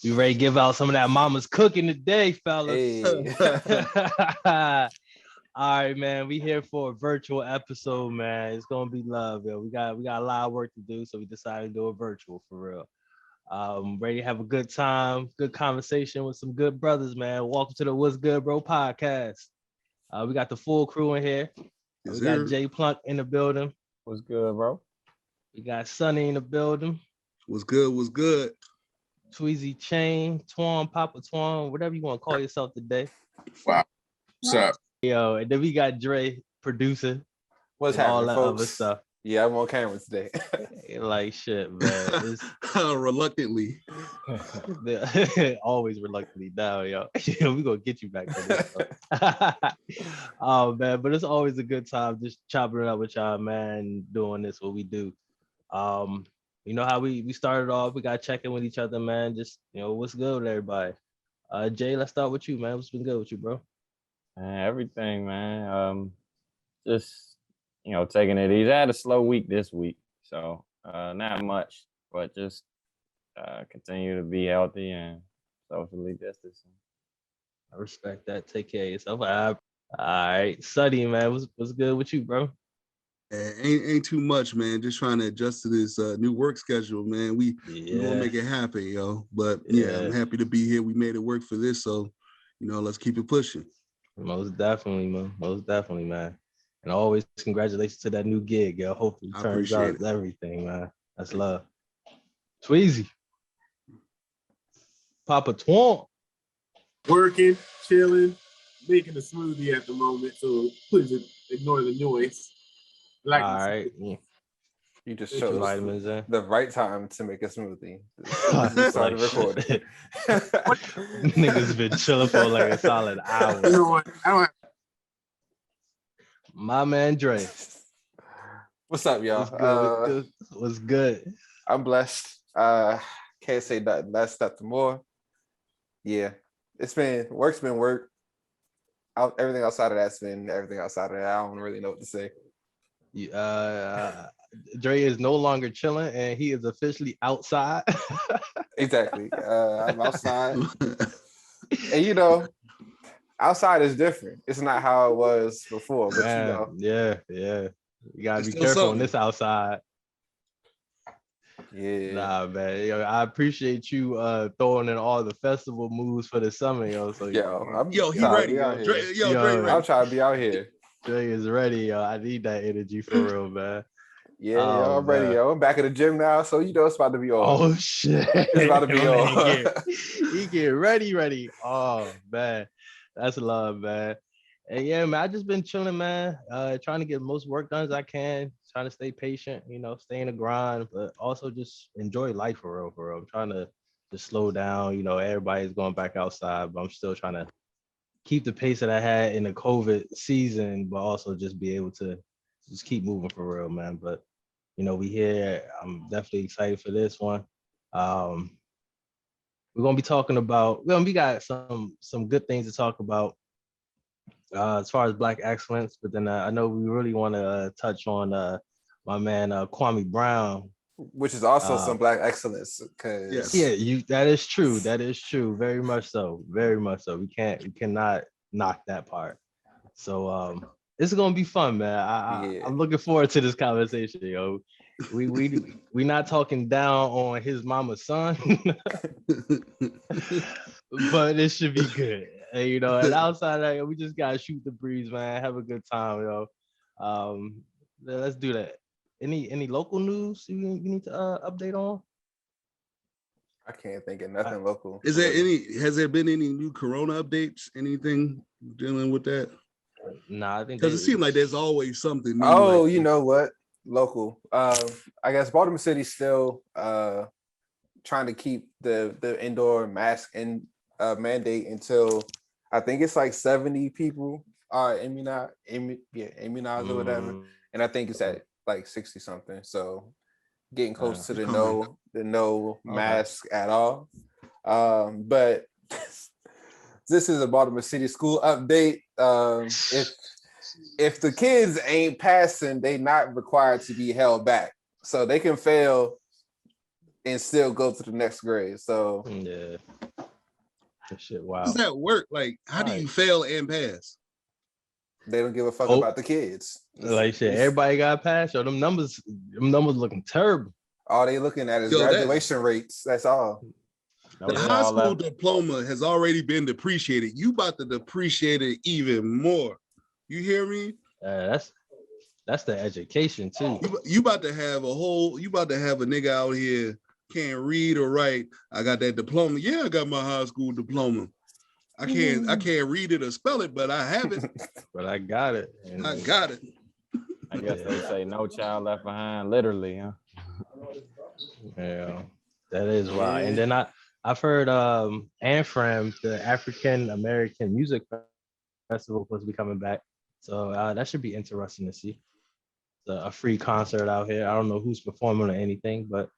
We ready to give out some of that mama's cooking today, fellas. Hey. All right, man. We here for a virtual episode, man. It's gonna be love, yo. We got a lot of work to do, so we decided to do a virtual for real. Ready to have a good time, good conversation with some good brothers, man. Welcome to the What's Good, Bro podcast. We got the full crew in here. We got Jay Plunk in the building. What's good, bro? We got Sonny in the building. What's good? What's good? Tweezy Chain, Twan, Papa Twan, whatever you want to call yourself today. Wow. What's up? Yo, and then we got Dre, producer. What's and happening, all that folks? other stuff. Yeah, I'm on camera today. Like shit, man. Reluctantly. Always reluctantly down, yo. We gonna get you back to this. Oh man, but it's always a good time just chopping it up with y'all, man. Doing this, what we do. You know how we started off. We got to check in with each other, man. Just what's good with everybody. Jay, let's start with you, man. What's been good with you, bro? Everything, man. Just taking it easy. I had a slow week this week, so not much, but just continue to be healthy and socially distancing. I respect that. Take care of yourself. All right, Suddy, man. What's good with you, bro? Ain't too much, man. Just trying to adjust to this new work schedule, man. We gonna make it happen, yo. But yeah, I'm happy to be here. We made it work for this, so let's keep it pushing. Most definitely, man. Most definitely, man. And always congratulations to that new gig, yo. Hopefully it turns out everything, man. That's love. Tweezy. Papa Twan. Working, chilling, making a smoothie at the moment, so please ignore the noise. All right. You just chose vitamins in. the right time to make a smoothie. We started recording. Niggas been chilling for like a solid hour. You know what? I don't. My man Dre. What's up, y'all? What's good? I'm blessed. Can't say nothing less, nothing more. Yeah, work's been work. Everything outside of that's been everything outside of that. I don't really know what to say. Dre is no longer chilling, and he is officially outside. Exactly. I'm outside, and outside is different. It's not how it was before, but yeah. You gotta be careful on this outside. Yeah. Nah, man. I appreciate you throwing in all the festival moves for the summer, yo. So he ready, yo. Dre, I'm trying to be out here. Dre is ready, yo. I need that energy for real, man. Yeah, I'm ready, yo. I'm back at the gym now, so it's about to be on. Oh shit. It's about to be on. He get ready. Oh man. That's love, man. And yeah, man, I just been chilling, man. Trying to get most work done as I can, trying to stay patient, stay in the grind, but also just enjoy life for real. I'm trying to just slow down. Everybody's going back outside, but I'm still trying to keep the pace that I had in the COVID season, but also just be able to just keep moving for real, man. But we here. I'm definitely excited for this one. We're gonna be talking about. We got some good things to talk about as far as Black excellence, but then I know we really want to touch on my man Kwame Brown, which is also some Black excellence. Cause that is true. That is true. Very much so. We cannot knock that part. So it's gonna be fun, man. I'm looking forward to this conversation, yo. We not talking down on his mama's son, but it should be good. And, and outside of that, we just gotta shoot the breeze, man. Have a good time, yo. Let's do that. Any local news you need to update on? I can't think of nothing local. Has there been any new corona updates? Anything dealing with that? Nah, I think because it seems like there's always something new. Oh, like, you know what? Local. I guess Baltimore City's still trying to keep the indoor mask and mandate until I think it's like 70 people are immunized or whatever, and I think it's at like 60 something. So getting close to the no mask at all. But this is a Baltimore City school update. If the kids ain't passing, they not required to be held back. So they can fail and still go to the next grade. So Yeah. That shit, How wow. does that work? Like, how do you fail and pass? they don't give a fuck Oh. about the kids. Like shit, everybody got passed. Yo, them numbers looking terrible. All they looking at is Yo, that- graduation rates. That's all. No The high child school left. diploma has already been depreciated. You about to depreciate it even more. You hear me? That's the education too. You about to have a nigga out here can't read or write. I got that diploma. Yeah, I got my high school diploma. I can't read it or spell it, but I have it. But I got it. And I got it. I guess they say no child left behind, literally, huh? yeah, that is wild. And then I've heard ANFRAM, the African American Music Festival, supposed to be coming back. So that should be interesting to see. A free concert out here. I don't know who's performing or anything, but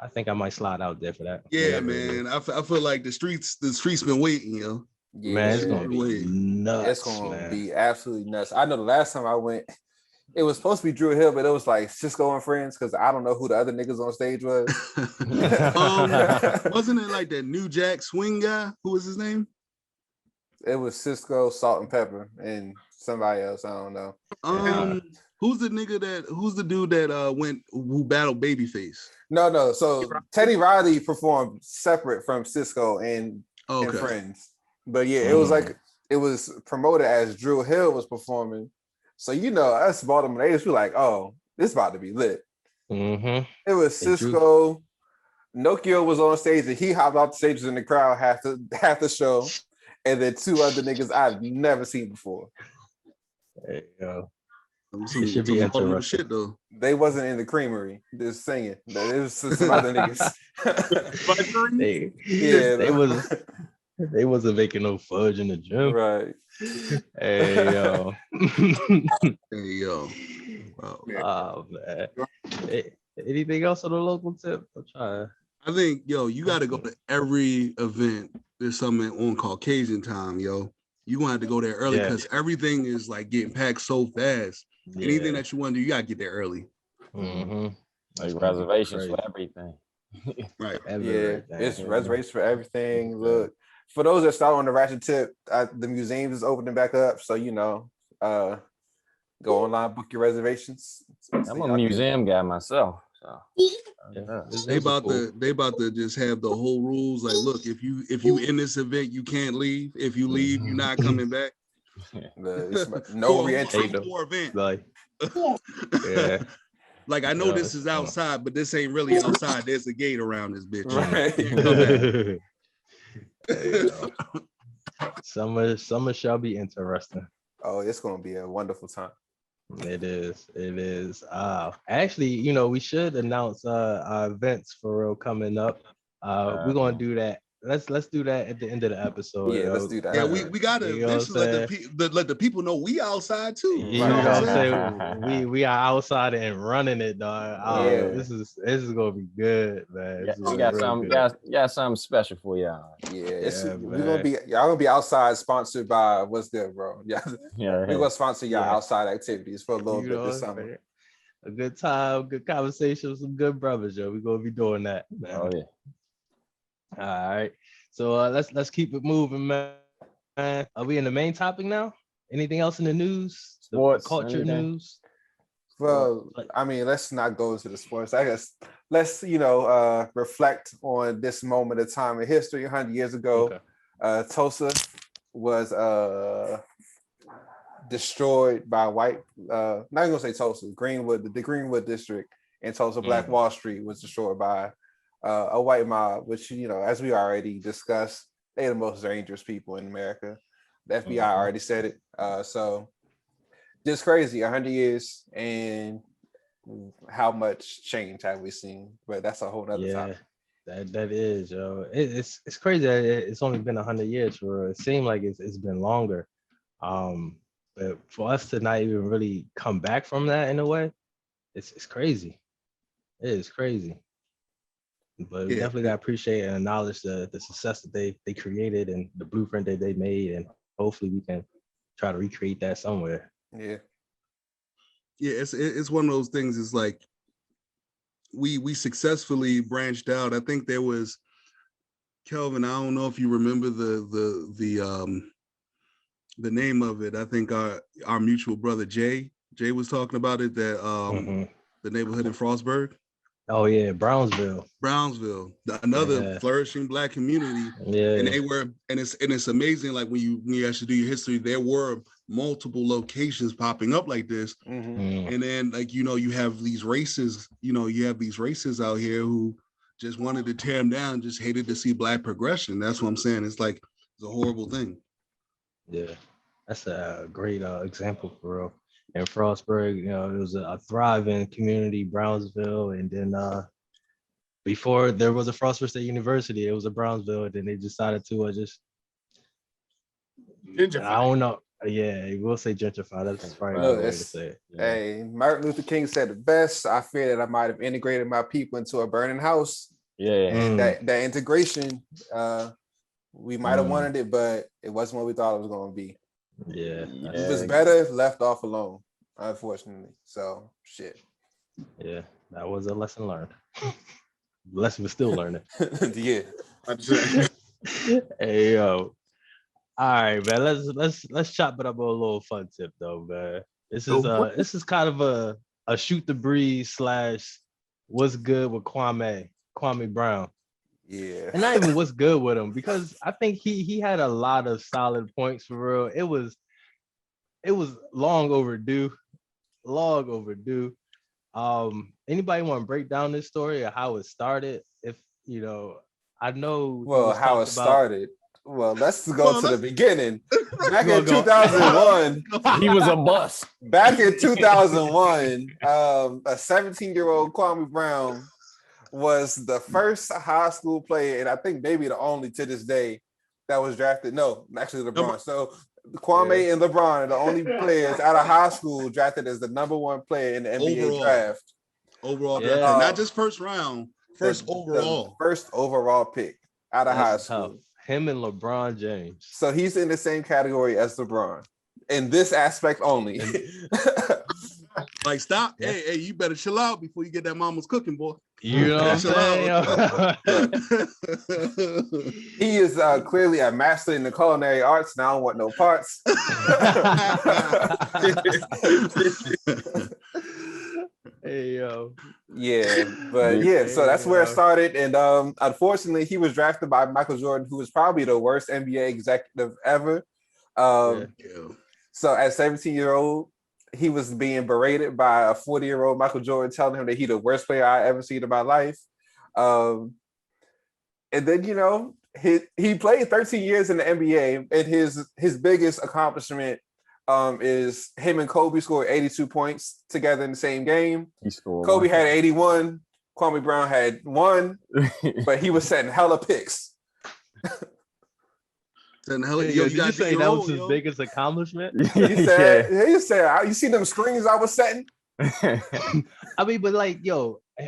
I think I might slide out there for that. Yeah, man. I feel like the streets been waiting, yo. Yeah, Man, it's gonna be nuts. It's gonna man. be absolutely nuts. I know the last time I went, it was supposed to be Drew Hill, but it was like Cisco and Friends because I don't know who the other niggas on stage was. Wasn't it like that New Jack Swing guy? Who was his name? It was Cisco, Salt and Pepper, and somebody else. I don't know. Who's the dude that who battled Babyface? No. So Teddy Riley performed separate from Cisco and Friends. But yeah, it was like it was promoted as Drew Hill was performing. So us Baltimore natives were like, oh, this about to be lit. Mm-hmm. It was Cisco. Nokia was on stage and he hopped off the stage in the crowd half the show. And then two other niggas I've never seen before. There you go. It should be interesting. Shit, though. They wasn't in the creamery just singing. It was some other niggas. They wasn't making no fudge in the gym. Right. Hey yo. Hey yo. Wow. Oh man. Anything else on the local tip? I'm trying. I think, you got to go to every event. There's something on Caucasian time, yo. You gonna have to go there early because everything is like getting packed so fast. Yeah. Anything that you want to do, you gotta get there early. Mm-hmm. Like reservations for everything. Right. It's reservations for everything. Look, for those that start on the ratchet tip, the museums is opening back up. So go online, book your reservations. I'm a museum guy myself. So they about to just have the whole rules. Like, look, if you in this event, you can't leave. If you leave, you're not coming back. No re-entry. Like, like I know this is outside, but this ain't really outside. There's a gate around this bitch. Right. Summer shall be interesting. Oh, it's gonna be a wonderful time. It is. Actually, we should announce our events for real coming up. We're gonna do that. Let's do that at the end of the episode. Yeah, let's do that. Yeah, we gotta let the people know we outside too. You know what I'm saying? We are outside and running it, dog. Yeah. This is gonna be good, man. Yeah, we got something special for y'all. Y'all gonna be outside, sponsored by What's Good, bro. Yeah, we're gonna sponsor y'all outside activities for a little bit this summer. Man. A good time, good conversation with some good brothers, yo. We're gonna be doing that, man. Oh yeah. All right, so let's keep it moving, man. Are we in the main topic now? Anything else in the news? Sports, culture news? Well, I mean, let's not go into the sports. I guess let's reflect on this moment of time in history. 100 years ago, Tulsa was destroyed by white. Not even gonna say Tulsa. Greenwood, the Greenwood district in Tulsa, Black Wall Street was destroyed by a white mob, which as we already discussed, they're the most dangerous people in America. The FBI already said it. So just crazy, 100 years, and how much change have we seen? But that's a whole nother topic. That is, yo. It's crazy that it's only been 100 years for it. It seemed like it's been longer. But for us to not even really come back from that in a way, it's crazy. It is crazy. But we definitely gotta appreciate and acknowledge the success that they created and the blueprint that they made, and hopefully we can try to recreate that somewhere. Yeah, it's one of those things. It's like we successfully branched out. I think there was Kelvin. I don't know if you remember the name of it. I think our mutual brother Jay was talking about it. That the neighborhood in Frostburg. Oh yeah, Brownsville, another flourishing Black community. Yeah, and it's amazing. Like when you actually do your history, there were multiple locations popping up like this, and then like you have these races. You have these races out here who just wanted to tear them down, just hated to see Black progression. That's what I'm saying. It's like it's a horrible thing. Yeah, that's a great example for real. In Frostburg, it was a thriving community, Brownsville, and then before there was a Frostburg State University, it was a Brownsville, and then they decided to just gentrify. I don't know. Yeah, we'll say gentrify. That's probably the way to say it. Yeah. Hey, Martin Luther King said it best. I fear that I might have integrated my people into a burning house. Yeah. And that integration, we might have wanted it, but it wasn't what we thought it was going to be. Yeah. It was better left off alone, unfortunately. So, shit. Yeah, that was a lesson learned. Lesson we're still learning. Yeah. Hey, yo. All right, man. Let's chop it up with a little fun tip, though, man. This is kind of a shoot the breeze / what's good with Kwame Brown. Yeah. And not even what's good with him, because I think he had a lot of solid points for real. It was long overdue. Anybody want to break down this story or how it started? If I know. Well, how it started. Well, let's go to the beginning. Back in 2001, he was a bust. Back in 2001, a 17-year-old Kwame Brown was the first high school player, and I think maybe the only to this day that was drafted. No, actually LeBron. So Kwame and LeBron are the only players out of high school drafted as the number one player in the NBA draft. Overall, not just first round, overall. First overall pick out of high school. Tough. Him and LeBron James. So he's in the same category as LeBron in this aspect only. Like, stop. Yeah. Hey, you better chill out before you get that mama's cooking, boy. You know what I'm saying? He is clearly a master in the culinary arts. Now I don't want no parts. Hey, yo. Yeah, but yeah, so that's where it started. And unfortunately, he was drafted by Michael Jordan, who was probably the worst NBA executive ever. So at 17-year-old, he was being berated by a 40-year-old Michael Jordan, telling him that he's the worst player I ever seen in my life. And then, he played 13 years in the NBA, and his biggest accomplishment is him and Kobe scored 82 points together in the same game. Kobe had 81, Kwame Brown had 1, but he was setting hella picks. Did you say that was his biggest accomplishment? He said, you see them screens I was setting? I mean, but like,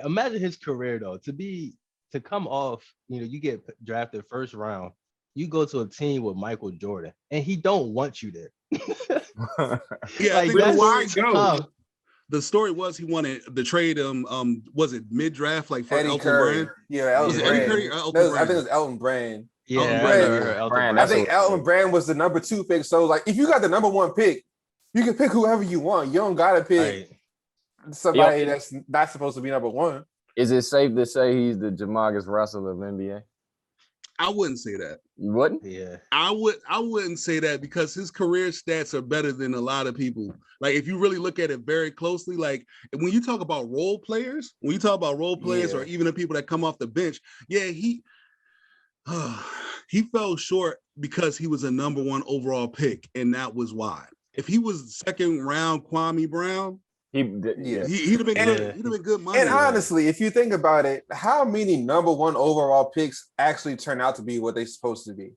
imagine his career though. To come off, you get drafted first round, you go to a team with Michael Jordan, and he don't want you there. Yeah, like, that's why go. The story was he wanted the trade. Was it mid draft, like for Eddie Elton Curry. Brand? Yeah, Elton Brand. Eddie Curry or Elton Brand? I think it was Elton Brand. Yeah, Elton Brand. I think Elton Brand was the number 2 pick. So, like, if you got the number 1 pick, you can pick whoever you want. You don't gotta pick somebody that's not supposed to be number 1. Is it safe to say he's the Jamarcus Russell of NBA? I wouldn't say that. You wouldn't? Yeah. I wouldn't say that, because his career stats are better than a lot of people. Like, if you really look at it very closely, like when you talk about role players, or even the people that come off the bench, he fell short because he was a number 1 overall pick, and that was why. If he was second round Kwame Brown, he'd have been good. He'd have been good money. And honestly, if you think about it, how many number 1 overall picks actually turn out to be what they're supposed to be?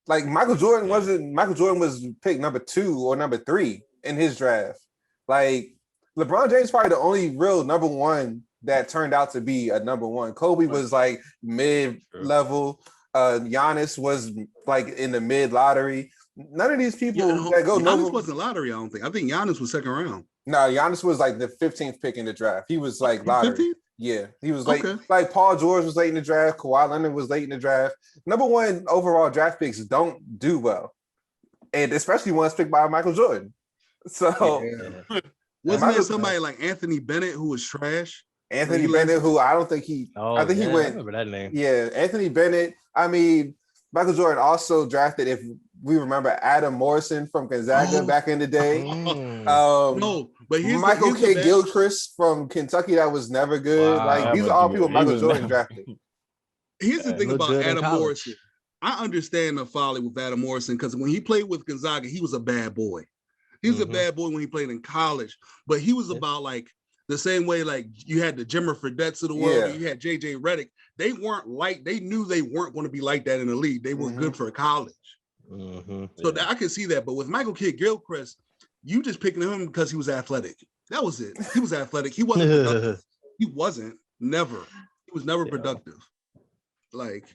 Like, Michael Jordan was picked number 2 or number 3 in his draft. Like, LeBron James is probably the only real number 1 that turned out to be a number 1. Kobe was like mid-level. Giannis was like in the mid lottery. None of these people that go Giannis wasn't lottery, I don't think. I think Giannis was second round. No, Giannis was like the 15th pick in the draft. He was like lottery. 15th? Yeah, he was late. Okay. Like Paul George was late in the draft. Kawhi Leonard was late in the draft. Number one overall draft picks don't do well, and especially ones picked by Michael Jordan. So Yeah. Wasn't there somebody like Anthony Bennett who was trash? Anthony Bennett, who I don't think he, I think he went. I remember that name. Yeah, Anthony Bennett. I mean, Michael Jordan also drafted, if we remember, Adam Morrison from Gonzaga back in the day. No, but Michael K. Gilchrist from Kentucky, that was never good. Wow, like these are all people Michael Jordan never- drafted. Here's the thing looked about good in Adam college. Morrison. I understand the folly with Adam Morrison because when he played with Gonzaga, he was a bad boy. He was a bad boy when he played in college, but he was about like the same way like you had the Jimmer Fredettes of the world, and you had JJ Redick. They weren't like, they knew they weren't going to be like that in the league. They were good for college. So I can see that. But with Michael Kidd Gilchrist, you just picking him because he was athletic. That was it. He was athletic. He wasn't productive. He wasn't. Never. He was never productive. Like,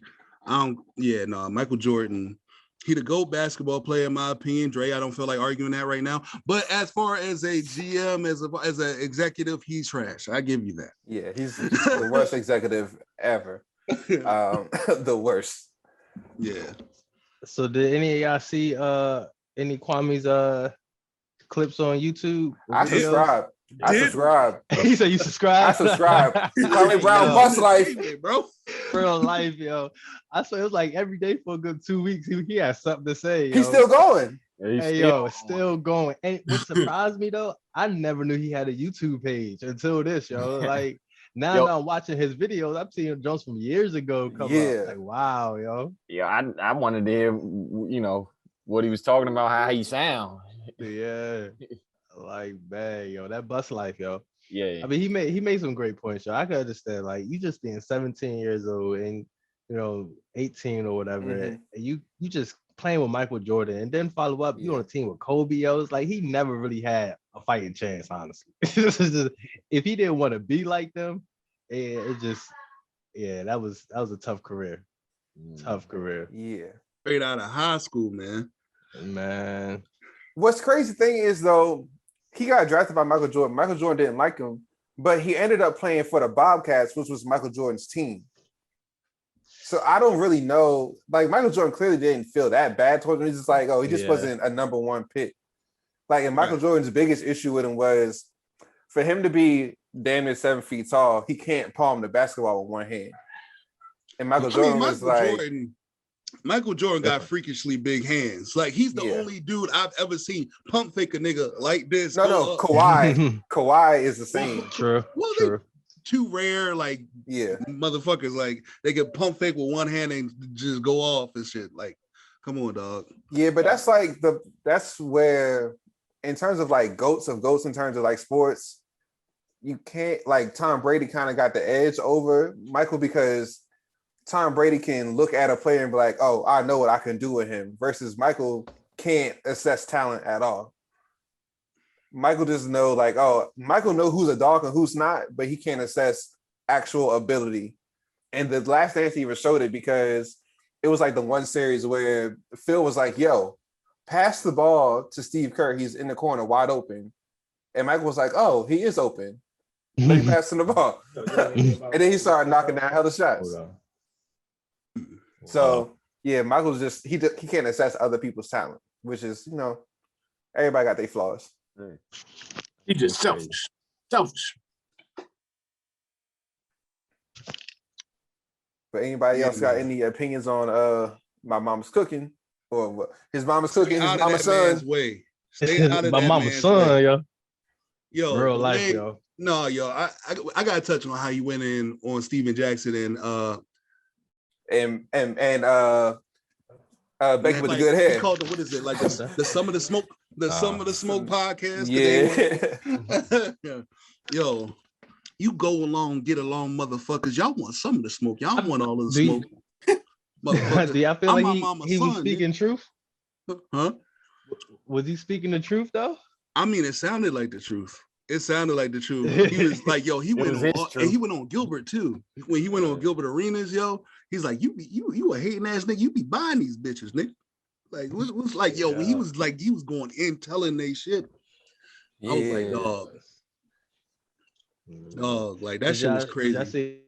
Michael Jordan, he the GOAT basketball player, in my opinion. Dre, I don't feel like arguing that right now. But as far as a GM, as an executive, he's trash. I give you that. Yeah, he's the worst executive ever. The worst. Yeah. So did any of y'all see any Kwame's clips on YouTube? I subscribe. He said you subscribe. I subscribe. Kwame Brown bust life, bro. Real life, yo. I swear it was like every day for a good 2 weeks. He had something to say. Yo. He's still going. Hey, yo, still going. And what surprised me though, I never knew he had a YouTube page until this, yo. Like now that I'm watching his videos, I'm seeing Jones from years ago come up. Like, wow, yo. Yeah, I wanted to hear, what he was talking about, how he sound. Yeah. Like, man, yo, that bus life, yo. Yeah. I mean, he made some great points, yo. I can understand, like, you just being 17 years old and 18 or whatever, and you just playing with Michael Jordan, and then follow up, you on a team with Kobe, yo. It's like he never really had a fighting chance, honestly. If he didn't want to be like them, that was a tough career. Tough career. Yeah. Straight out of high school, man. What's crazy thing is though, he got drafted by Michael Jordan. Michael Jordan didn't like him, but he ended up playing for the Bobcats, which was Michael Jordan's team. So I don't really know. Like Michael Jordan clearly didn't feel that bad towards him. He's just like, he just wasn't a number one pick. Like, and Michael Jordan's biggest issue with him was for him to be damn near 7 feet tall, he can't palm the basketball with one hand. And Michael Jordan got freakishly big hands. Like he's the only dude I've ever seen pump fake a nigga like this. No, Kawhi is the same. True. Well, true. Too rare, like motherfuckers. Like they can pump fake with one hand and just go off and shit. Like, come on, dog. Yeah, but that's like that's where, in terms of like goats of goats, in terms of like sports, you can't, like Tom Brady kind of got the edge over Michael because Tom Brady can look at a player and be like, oh, I know what I can do with him, versus Michael can't assess talent at all. Michael just know like, Michael know who's a dog and who's not, but he can't assess actual ability. And the Last Dance even showed it because it was like the one series where Phil was like, yo, pass the ball to Steve Kerr. He's in the corner wide open. And Michael was like, oh, he is open. But he passed him the ball. And then he started knocking down hella shots. So Michael's just he can't assess other people's talent, which is everybody got their flaws. He just selfish. But anybody else got any opinions on my mama's cooking or what? His mama's cooking? His mama's son. Way. Stay out of my that mama's son, yo. Real life, yo. No, yo. I gotta touch on how you went in on Steven Jackson and Becky with the good hair. Called what is it? Like the Some of the Smoke, Some of the Smoke podcast. Yeah. Yo, you go along, get along, motherfuckers. Y'all want some of the smoke. Y'all want all of the smoke. Do y'all feel like he was speaking truth? Huh? Was he speaking the truth though? I mean, it sounded like the truth. It sounded like the truth. He was like, yo, he went on Gilbert too. When he went on Gilbert Arenas, yo, he's like, you a hating ass nigga. You be buying these bitches, nigga. Like, it was like, yo, when he was going in telling they shit. I was like, dog. Dog, like that shit was Did crazy. y'all see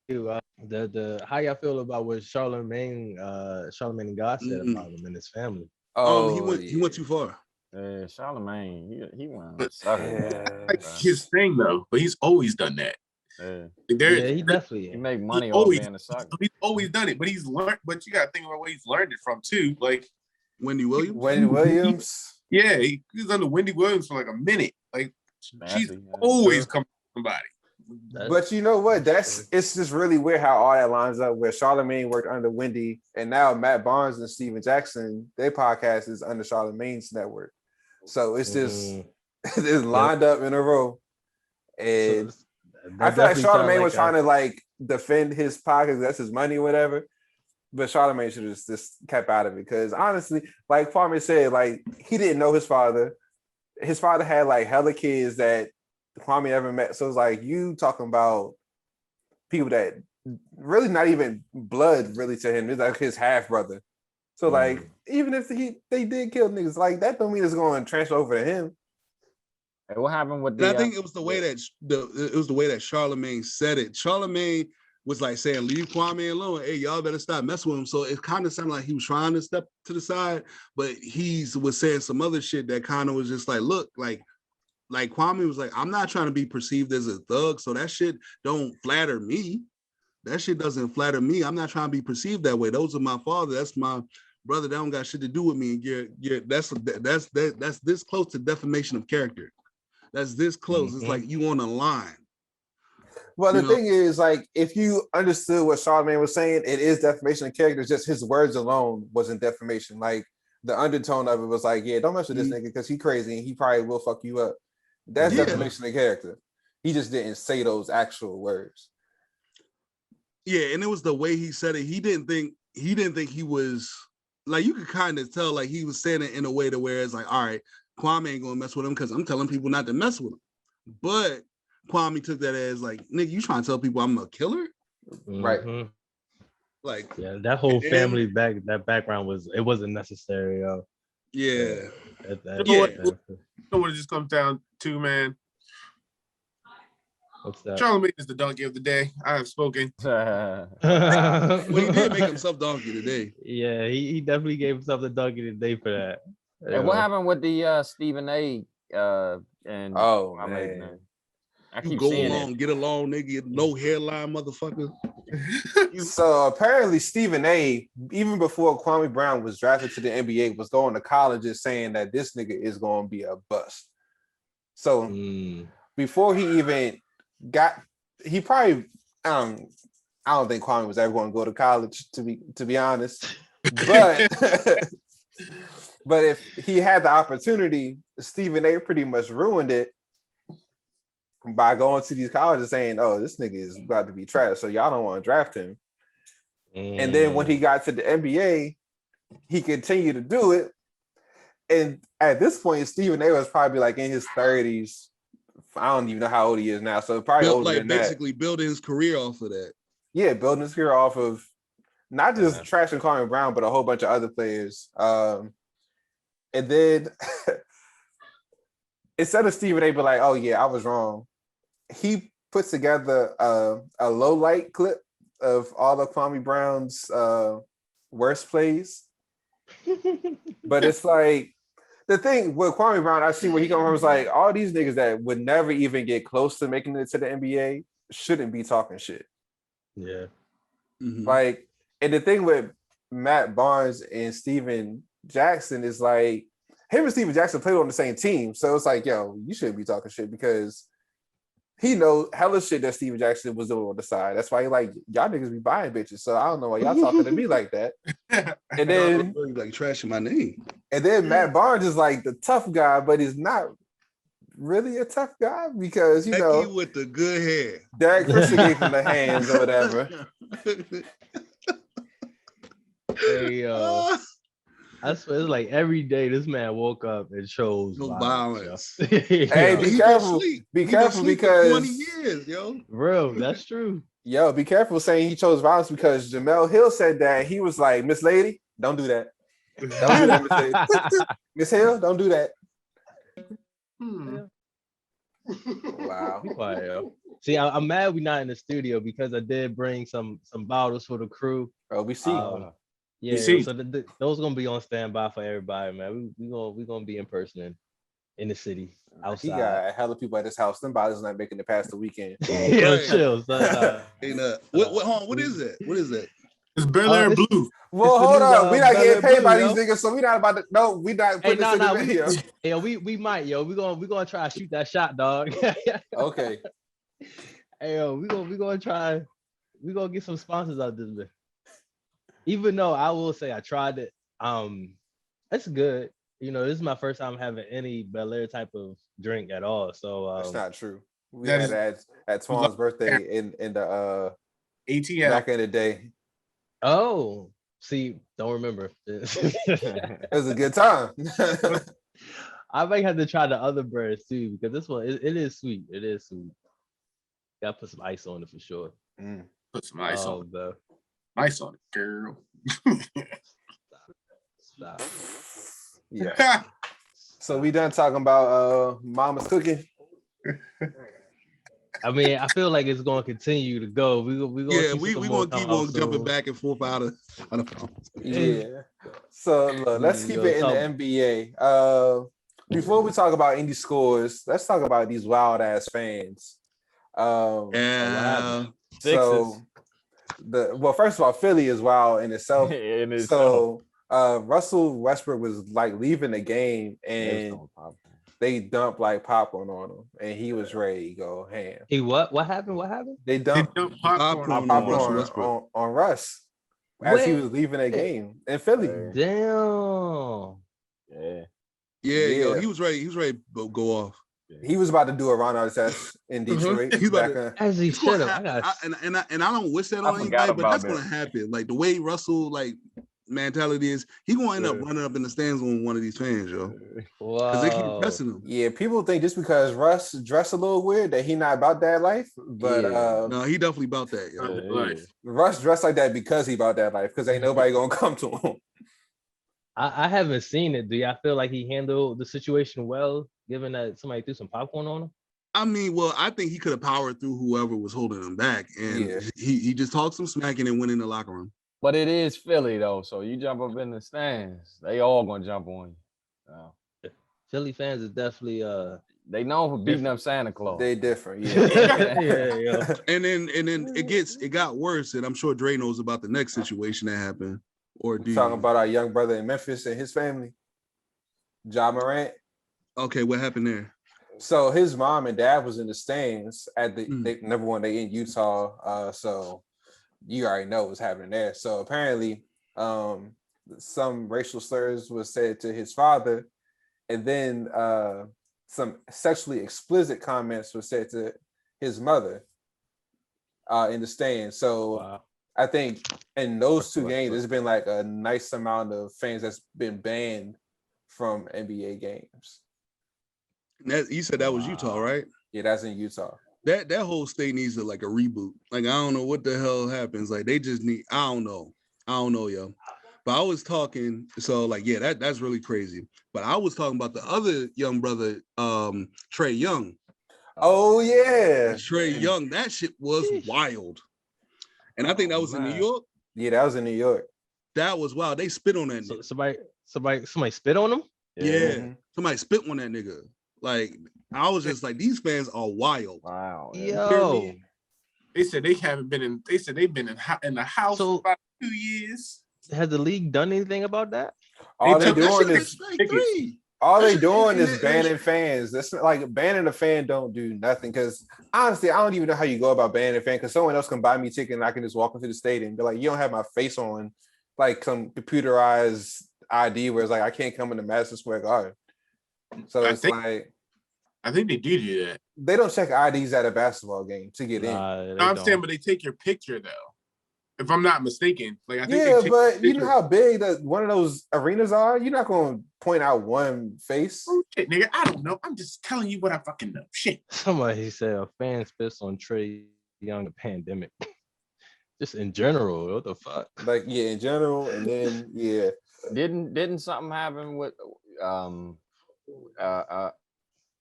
the how y'all feel about what Charlemagne and God said about him and his family? He Oh, went too far. Charlemagne, he went But- sucker. Like his thing though, but he's always done that. Yeah. Yeah, he definitely. He make money off being a sucker. He's always done it, but he's learned. But you got to think about where he's learned it from too. Like Wendy Williams. Wendy Williams. yeah, he was under Wendy Williams for like a minute. Like she's Nasty, yeah. always coming from somebody. But you know what? It's just really weird how all that lines up. Where Charlemagne worked under Wendy, and now Matt Barnes and Steven Jackson, their podcast is under Charlemagne's network. So it's just it's lined up in a row. And So I feel like Charlemagne was trying to like defend his pockets. That's his money, or whatever. But Charlemagne should have just kept out of it because honestly, like Kwame said, like he didn't know his father. His father had like hella kids that Kwame never met. So it's like you talking about people that really not even blood really to him. It's like his half brother. So like even if they did kill niggas, like that don't mean it's going to transfer over to him. Hey, what happened with And the? I think it was the way that it was the way that Charlemagne said it. Charlemagne was like saying, "Leave Kwame alone. Hey, y'all better stop messing with him." So it kind of sounded like he was trying to step to the side, but he was saying some other shit that kind of was just like, "Look, like Kwame was like, I'm not trying to be perceived as a thug, so that shit don't flatter me. That shit doesn't flatter me. I'm not trying to be perceived that way. Those are my father. That's my brother. That don't got shit to do with me. That's this close to defamation of character. That's this close. It's like you on a line." Well, the thing is, like, if you understood what Charlemagne was saying, it is defamation of character. Just his words alone wasn't defamation. Like the undertone of it was like, yeah, don't mess with this nigga because he crazy and he probably will fuck you up. That's defamation of character. He just didn't say those actual words. Yeah, and it was the way he said it. He didn't think he was like, you could kind of tell like he was saying it in a way to where it's like, all right, Kwame ain't gonna mess with him because I'm telling people not to mess with him. But Kwame took that as like, nigga, you trying to tell people I'm a killer? Right. Like, yeah, that whole family background wasn't necessary, yo. Yeah. You know what it just comes down to, man? What's that? Charlemagne is the donkey of the day. I have spoken. Well, he did make himself donkey today. Yeah, he definitely gave himself the donkey today for that. Hey, what happened with the Stephen A. And man. I You keep go seeing along, it. get along, nigga, no hairline, motherfucker. So apparently Stephen A., even before Kwame Brown was drafted to the NBA, was going to colleges saying that this nigga is going to be a bust. So before he even he probably I don't think Kwame was ever going to go to college, to be honest. But but if he had the opportunity, Stephen A. pretty much ruined it by going to these colleges saying, "Oh, this nigga is about to be trash, so y'all don't want to draft him." And then when he got to the NBA, he continued to do it. And at this point, Stephen A. was probably like in his 30s. I don't even know how old he is now, so probably older than basically building his career off of that. Yeah, building his career off of not just trashing Kwame Brown, but a whole bunch of other players. And then instead of Stephen A. be like, "Oh yeah, I was wrong," he puts together a low light clip of all of Kwame Brown's worst plays. But it's like the thing with Kwame Brown, I see where he comes from is like all these niggas that would never even get close to making it to the NBA shouldn't be talking shit. Yeah. Like, and the thing with Matt Barnes and Steven Jackson is like him and Steven Jackson played on the same team. So it's like, yo, you shouldn't be talking shit because he knows hella shit that Steven Jackson was doing on the side. That's why he like, y'all niggas be buying bitches. So I don't know why y'all talking to me like that. And then like trashing my name. And then Matt Barnes is like the tough guy, but he's not really a tough guy because, you know, with the good hair. Derek Fisher gave him the hands or whatever. Hey, I swear it's like every day this man woke up and chose violence. Hey, be careful. Be careful because 20 years, yo. Bro, that's true. Yo, be careful saying he chose violence because Jamel Hill said that he was like, "Miss Lady, don't do that. Don't do that, Miss Lady. Miss Hill, don't do that." Wow. Be quiet, yo. See, I'm mad we're not in the studio because I did bring some bottles for the crew. Oh, we see. Yeah, see. so those gonna be on standby for everybody, man. We gonna be in person in the city He outside. got a hell of people at his house. Them bodies not making it past the weekend. Yo, Right. chill. Son. And what is that? What is that? It's Bel Air it's- Blue. Well, It's the hold new, up. We not Bel getting Air paid by Blue, these yo. niggas, so we not about to. No, we not putting this in the video. Hey, yo, we might, yo. We gonna try to shoot that shot, dog. Okay. Hey, yo, we gonna try. We gonna get some sponsors out this bit. Even though I will say I tried it. It's good. You know, this is my first time having any Bel Air type of drink at all. So That's not true. We That had it at Twan's birthday in the ATL. back in the day. oh, see, don't remember. It was a good time. I might have to try the other brands too because this one it is sweet. It is sweet. Gotta put some ice on it for sure. Put some ice on it. Bro. Ice on it, girl. Stop. Yeah. So we done talking about Mama's cooking. I mean, I feel like it's gonna continue to go. We gonna Yeah, see we some gonna more keep come on out jumping soon. back and forth out of Yeah. So look, let's keep it in the NBA. Before we talk about indie scores, let's talk about these wild ass fans. yeah. So first of all, Philly is wild in itself. So Russell Westbrook was like leaving the game and they dumped like popcorn on him and he was ready to go ham. Hey, what happened? What happened? They dumped popcorn on Russell Westbrook. on Russ as he was leaving the game in Philly. Damn. Yeah, yo, he was ready. He was ready to go off. He was about to do a Ron Artest in Detroit. He's about As he should have. And I don't wish that on anybody, but that's gonna happen. Like the way Russell mentality is, he gonna end up running up in the stands on one of these fans, yo. Because they keep pressing him. Yeah, people think just because Russ dressed a little weird that he not about that life, but no, he definitely about that, yo. Russ dressed like that because he about that life. Because ain't nobody gonna come to him. I haven't seen it. Do y'all feel like he handled the situation well, given that somebody threw some popcorn on him? I mean, well, I think he could have powered through whoever was holding him back, and he just talked some smack and then went in the locker room. But it is Philly though, so you jump up in the stands, they all gonna jump on you. Philly fans is definitely they known for beating up Santa Claus. They different, yeah. And then it got worse, and I'm sure Dre knows about the next situation that happened. Or do talking about our young brother in Memphis and his family, Ja Morant. Okay, what happened there? So his mom and dad was in the stands at the number one. They in Utah, so you already know what's happening there. So apparently, some racial slurs was said to his father, and then some sexually explicit comments were said to his mother in the stands. So. Wow. I think in those two games, there's been like a nice amount of fans that's been banned from NBA games. You said that was Utah, right? Yeah, that's in Utah. That whole state needs a reboot. Like, I don't know what the hell happens. Like, they just need, I don't know, yo. But I was talking, so that's really crazy. But I was talking about the other young brother, Trae Young. Oh yeah, Trae Young. That shit was wild. And I think that was in New York. Yeah, that was in New York. That was wild. They spit on that nigga. Somebody spit on him? Yeah. Somebody spit on that nigga. Like, I was just like, these fans are wild. Wow. Yo. They said they haven't been in. They said they've been in the house for about 2 years. Has the league done anything about that? All they doing is like 3. All they doing is banning fans. That's like banning a fan don't do nothing. Because honestly, I don't even know how you go about banning a fan. Because someone else can buy me a ticket and I can just walk into the stadium and be like, you don't have my face on like some computerized ID where it's like I can't come into Madison Square Garden. So I think they do that. They don't check IDs at a basketball game to get in. I'm saying, but they take your picture though. If I'm not mistaken, like I think but you know how big one of those arenas are. You're not going to point out one face. Oh, shit, nigga, I don't know. I'm just telling you what I fucking know. Shit. Somebody said a fan spits on Trae Young. The pandemic, just in general. What the fuck? Like in general, and then Didn't something happen with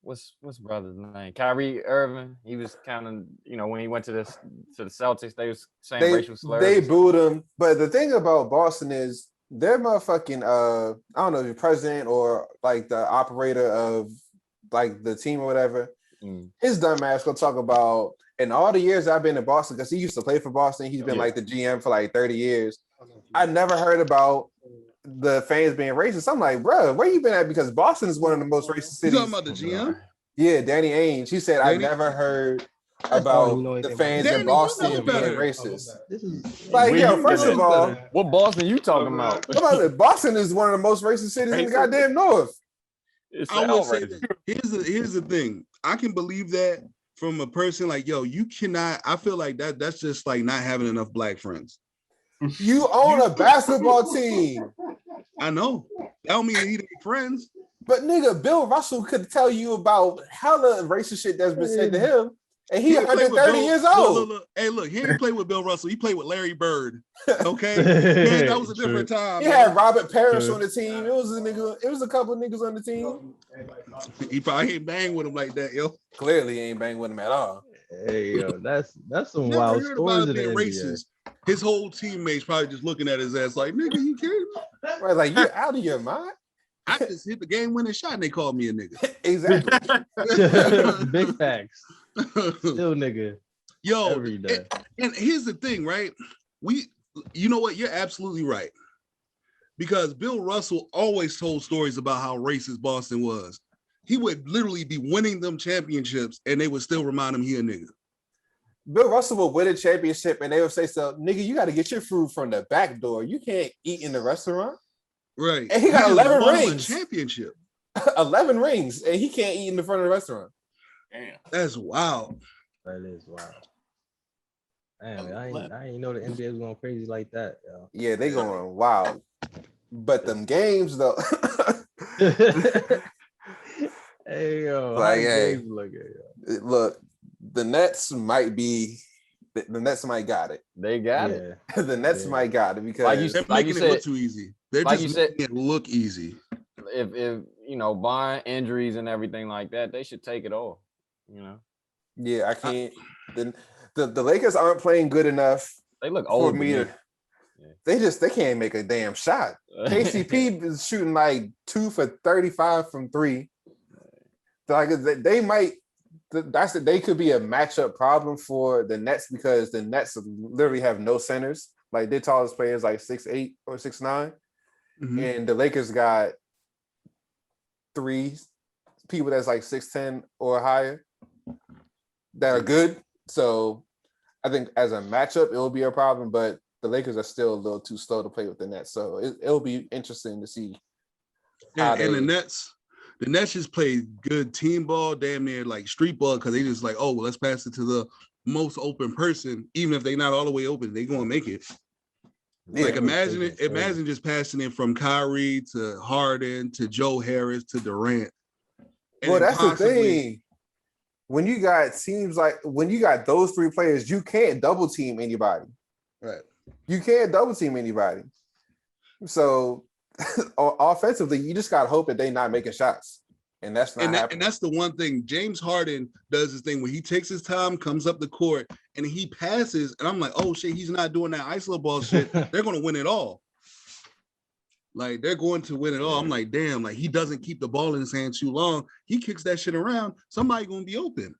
what's brother's name? Kyrie Irving. He was kind of, when he went to the Celtics, they was saying racial slurs. They booed him. But the thing about Boston is their motherfucking I don't know, the president or like the operator of like the team or whatever. His dumb ass gonna talk about in all the years I've been in Boston, because he used to play for Boston. He's been like the GM for like 30 years. I never heard about the fans being racist. I'm like, bro, where you been at? Because Boston is one of the most racist cities. You talking about the GM? Yeah, Danny Ainge. He said, I never heard about the fans in Boston being racist. Like, first of all, what Boston you talking about? Boston is one of the most racist cities in the goddamn North. I will say that here's the thing. I can believe that from a person like, you cannot. I feel like that's just like not having enough black friends. You own a basketball team. I know. That don't mean he didn't make friends. But nigga, Bill Russell could tell you about hella racist shit that's been said to him. And he's 130 years old. Look. Hey, look, he didn't play with Bill Russell. He played with Larry Bird. Okay? Man, that was a different time. He had Robert Parrish on the team. It was a couple niggas on the team. He probably ain't bang with him like that, yo. Clearly he ain't bang with him at all. Hey, yo, that's some wild stories in the racist. His whole teammates probably just looking at his ass like, nigga, you kidding me? Right, like, you're out of your mind? I just hit the game-winning shot and they called me a nigga. Exactly. Big facts. Still nigga. Yo, every day. And here's the thing, right? You know what? You're absolutely right. Because Bill Russell always told stories about how racist Boston was. He would literally be winning them championships and they would still remind him he a nigga. Bill Russell will win a championship and they would say, so, nigga, you got to get your food from the back door. You can't eat in the restaurant. Right. And he got 11 rings. Championship. 11 rings and he can't eat in the front of the restaurant. Damn. That's wild. That is wild. Damn, I ain't know the NBA was going crazy like that. Yo. Yeah, they going wild. But them games, though. Hey, yo. Like, hey, look, the Nets might got it. They got it. The Nets might got it because they're making it look too easy. They're just making it look easy. If barring injuries and everything like that, they should take it all. Yeah, I can't. The Lakers aren't playing good enough. They look old for me to. They can't make a damn shot. KCP is shooting like 2 for 35 from 3. Like they might. They could be a matchup problem for the Nets because the Nets literally have no centers. Like their tallest players like 6'8" or 6'9", and the Lakers got 3 people that's like 6'10" or higher that are good. So I think as a matchup, it will be a problem, but the Lakers are still a little too slow to play with the Nets. So it'll be interesting to see. And the Nets just play good team ball, damn near like street ball, because they just like, oh, let's pass it to the most open person. Even if they're not all the way open, they're going to make it. Yeah, like imagine just passing it from Kyrie to Harden to Joe Harris to Durant. Well, that's the thing. When you got those 3 players, you can't double team anybody. Right. You can't double team anybody. So offensively, you just gotta hope that they're not making shots. And that's not happening. And that's the one thing. James Harden does his thing where he takes his time, comes up the court, and he passes. And I'm like, oh shit, he's not doing that ISO ball shit. They're gonna win it all. Like they're going to win it all. I'm like, damn, like he doesn't keep the ball in his hand too long. He kicks that shit around. Somebody gonna be open.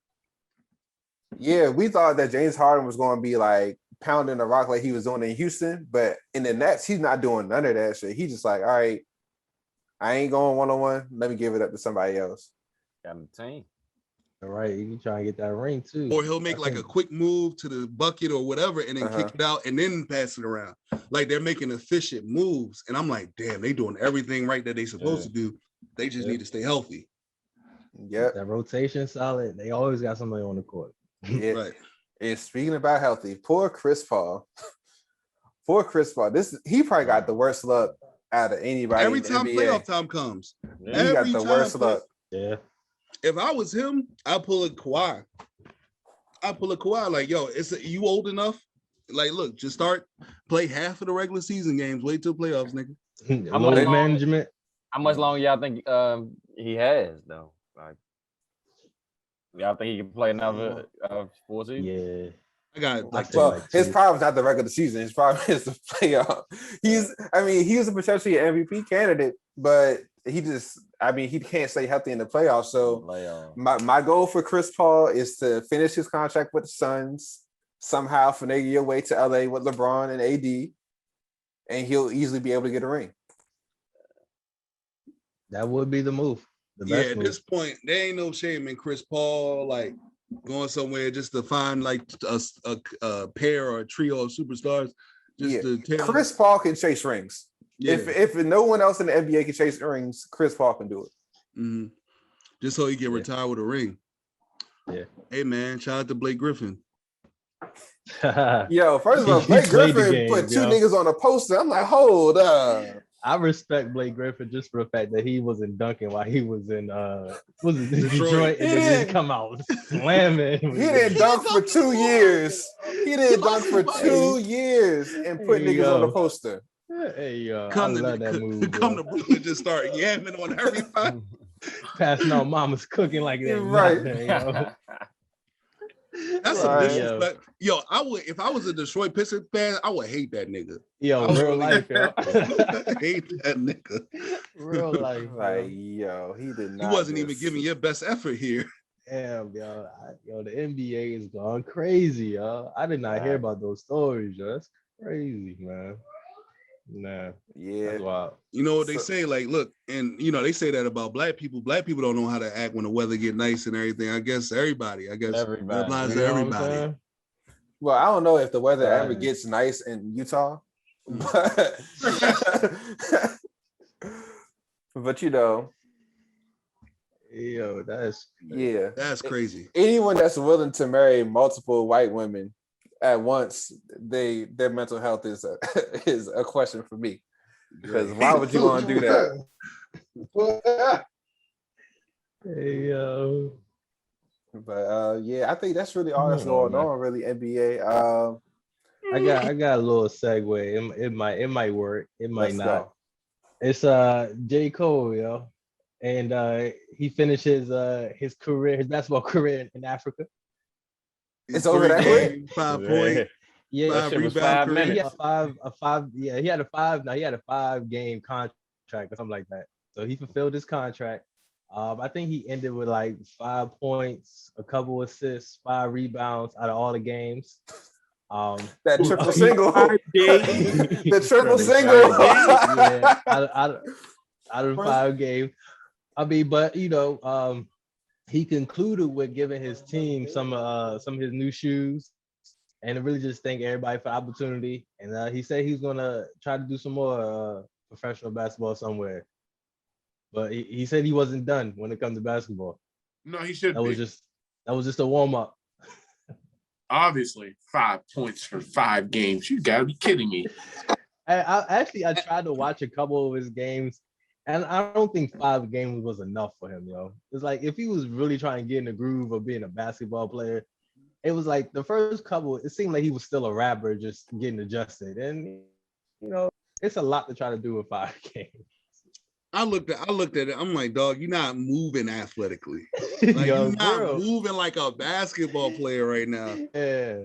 Yeah, we thought that James Harden was gonna be like pounding the rock like he was doing in Houston, but in the Nets, he's not doing none of that shit. He's just like, all right, I ain't going one-on-one. Let me give it up to somebody else. Got a team. All right, you can try and get that ring too. Or he'll make like a quick move to the bucket or whatever and then kick it out and then pass it around. Like they're making efficient moves. And I'm like, damn, they doing everything right that they supposed to do. They just need to stay healthy. Yeah. That rotation solid. They always got somebody on the court. Yeah. Right. And speaking about healthy, poor Chris Paul. He probably got the worst luck out of anybody. Every time playoff time comes. He got the worst luck. Yeah. If I was him, I'd pull a Kawhi. Like, yo, you old enough? Like, look, just play half of the regular season games. Wait till playoffs, nigga. How much longer y'all think he has though? Like, Y'all think he can play another full season? Yeah. I got like say Well, like his two. problem's not the regular season. His problem is the playoff. He was a potentially MVP candidate, but he can't stay healthy in the playoffs. So my goal for Chris Paul is to finish his contract with the Suns, somehow finagle your way to LA with LeBron and AD, and he'll easily be able to get a ring. That would be the move. The best at move. this point, there ain't no shame in Chris Paul like going somewhere just to find like a pair or a trio of superstars. Chris Paul can chase rings. Yeah. If no one else in the NBA can chase rings, Chris Paul can do it. Mm-hmm. Just so he can retire with a ring. Yeah. Hey man, shout out to Blake Griffin. Yo, first of all, Blake Griffin put two niggas on a poster. I'm like, hold up. I respect Blake Griffin just for the fact that he wasn't dunking while he was in Detroit and then he come out slamming. He didn't dunk for 2 years. He didn't dunk for 2 years and put niggas on the poster. Hey yo, come I love that move. Come to Brooklyn, just start yamming on everybody. Passing on mama's cooking like that. Right. Nothing, yo. That's some disrespect. Yo, I would if I was a Detroit Pistons fan, I would hate that nigga. Yo, real life, yo. I hate that nigga. Real life. Like, yo, he did not. He wasn't even giving your best effort here. Damn, yo. The NBA is gone crazy, yo. I did not hear about those stories, yo. That's crazy, man. Nah. Yeah. That's wild. You know what they say, like, look, and you know, they say that about black people. Black people don't know how to act when the weather get nice and everything. I guess everybody. That applies to everybody. Well, I don't know if the weather ever gets nice in Utah, but you know. Yo, that's crazy. Anyone that's willing to marry multiple white women at once, their mental health is a question for me. Because why would you want to do that? Hey yo. But yeah, I think that's really all that's going on. Really, NBA. I got a little segue. It might work. It might not. Go. It's J. Cole, yo, and he finishes his basketball career in Africa. It's over that quick. 5 point. Yeah, 5 rebound. He had he had a 5-game contract or something like that. So he fulfilled his contract. I think he ended with like 5 points, a couple assists, 5 rebounds out of all the games. That triple single. The triple single. Yeah, out of 5 games. I mean, but you know, he concluded with giving his team some of his new shoes, and really just thank everybody for the opportunity. And he said he's gonna try to do some more professional basketball somewhere. But he said he wasn't done when it comes to basketball. No, he should. That was just a warm up. Obviously, 5 points for 5 games. You gotta be kidding me. I tried to watch a couple of his games, and I don't think 5 games was enough for him, yo. It's like if he was really trying to get in the groove of being a basketball player, it was like the first couple, it seemed like he was still a rapper just getting adjusted. And you know, it's a lot to try to do in 5 games. I looked at it. I'm like, dog, you're not moving athletically. Like, Yo, you're not bro. moving like a basketball player right now. Yeah.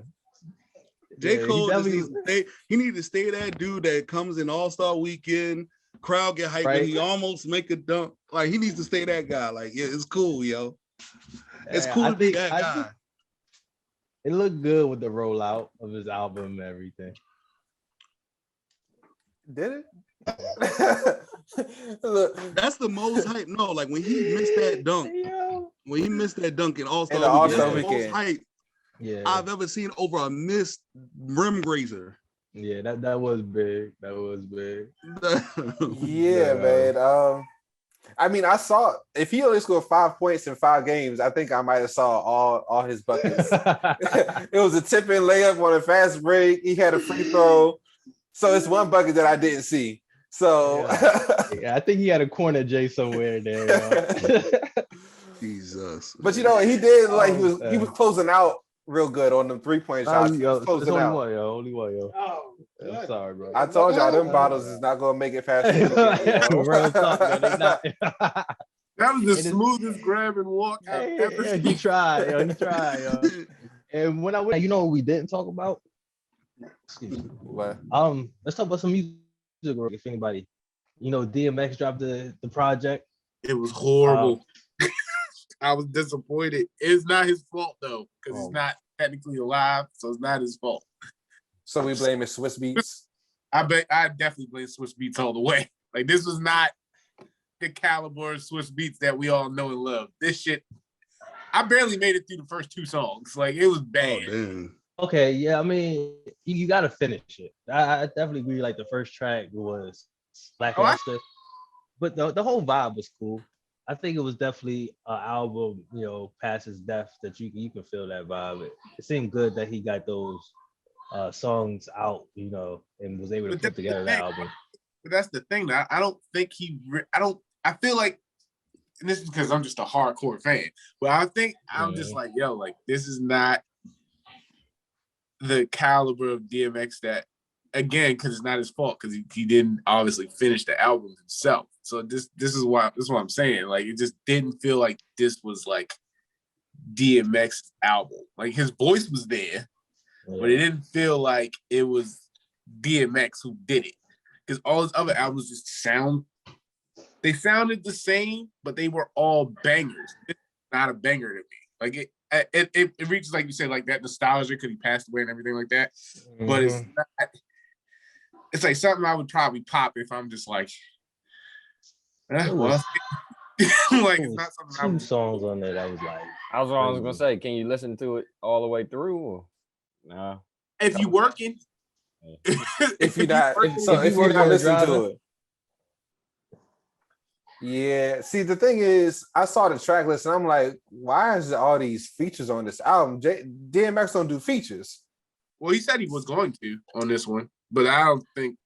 J. Cole he needs to stay that dude that comes in All-Star Weekend, crowd get hyped, and he almost make a dunk. Like, he needs to stay that guy. Like, yeah, it's cool, yo. It's cool to be that guy. It looked good with the rollout of his album and everything. Did it? Look, that's the most hype. No, like when he missed that dunk, in All-Star Weekend, most hype I've ever seen over a missed rim grazer. Yeah, that was big. That was big. Yeah, man. I mean, I saw if he only scored 5 points in 5 games, I think I might have saw all his buckets. It was a tip-in layup on a fast break. He had a free throw. So it's one bucket that I didn't see. So yeah, I think he had a corner J somewhere there. Jesus. But you know, he did like he was closing out real good on the 3-point shots. Only one, yo. Oh, I'm sorry, bro. I told y'all them bottles is not gonna make it past. They That was the And it's- smoothest grab and walk I've ever Yeah, seen. he tried. Yo, he tried. Yo. And when I went, you know what we didn't talk about? Excuse me. What? Let's talk about some music. If anybody, you know, DMX dropped the project. It was horrible. I was disappointed. It's not his fault though, because he's not technically alive, so it's not his fault. So we blame it Swiss Beats. I definitely blame Swiss Beats all the way. Like this was not the caliber of Swiss Beats that we all know and love. This shit, I barely made it through the first 2 songs. Like it was bad. Oh, damn. Okay, yeah, I mean, you got to finish it. I definitely agree. Like the first track was lackluster, but the whole vibe was cool. I think it was definitely an album, you know, past his death that you can feel that vibe. It seemed good that he got those songs out, you know, and was able to put together the album. But that's the thing. I don't think I feel like, and this is because I'm just a hardcore fan, but I think I'm just like, yo, like this is not the caliber of DMX that, again, because it's not his fault, because he didn't obviously finish the album himself. So this is what I'm saying. Like it just didn't feel like this was like DMX's album. Like his voice was there, but it didn't feel like it was DMX who did it. Because all his other albums just sounded the same, but they were all bangers. It's not a banger to me. Like it reaches, like you said, like that nostalgia because he passed away and everything like that. Mm-hmm. But it's not. It's like something I would probably pop if I'm just like, well, like it's not something. 2 songs on there that was like. I was gonna say, can you listen to it all the way through? Or? No. If you're working. If you're not listening to it. Yeah. See, the thing is, I saw the track list and I'm like, why is there all these features on this album? DMX don't do features. Well, he said he was going to on this one, but I don't think.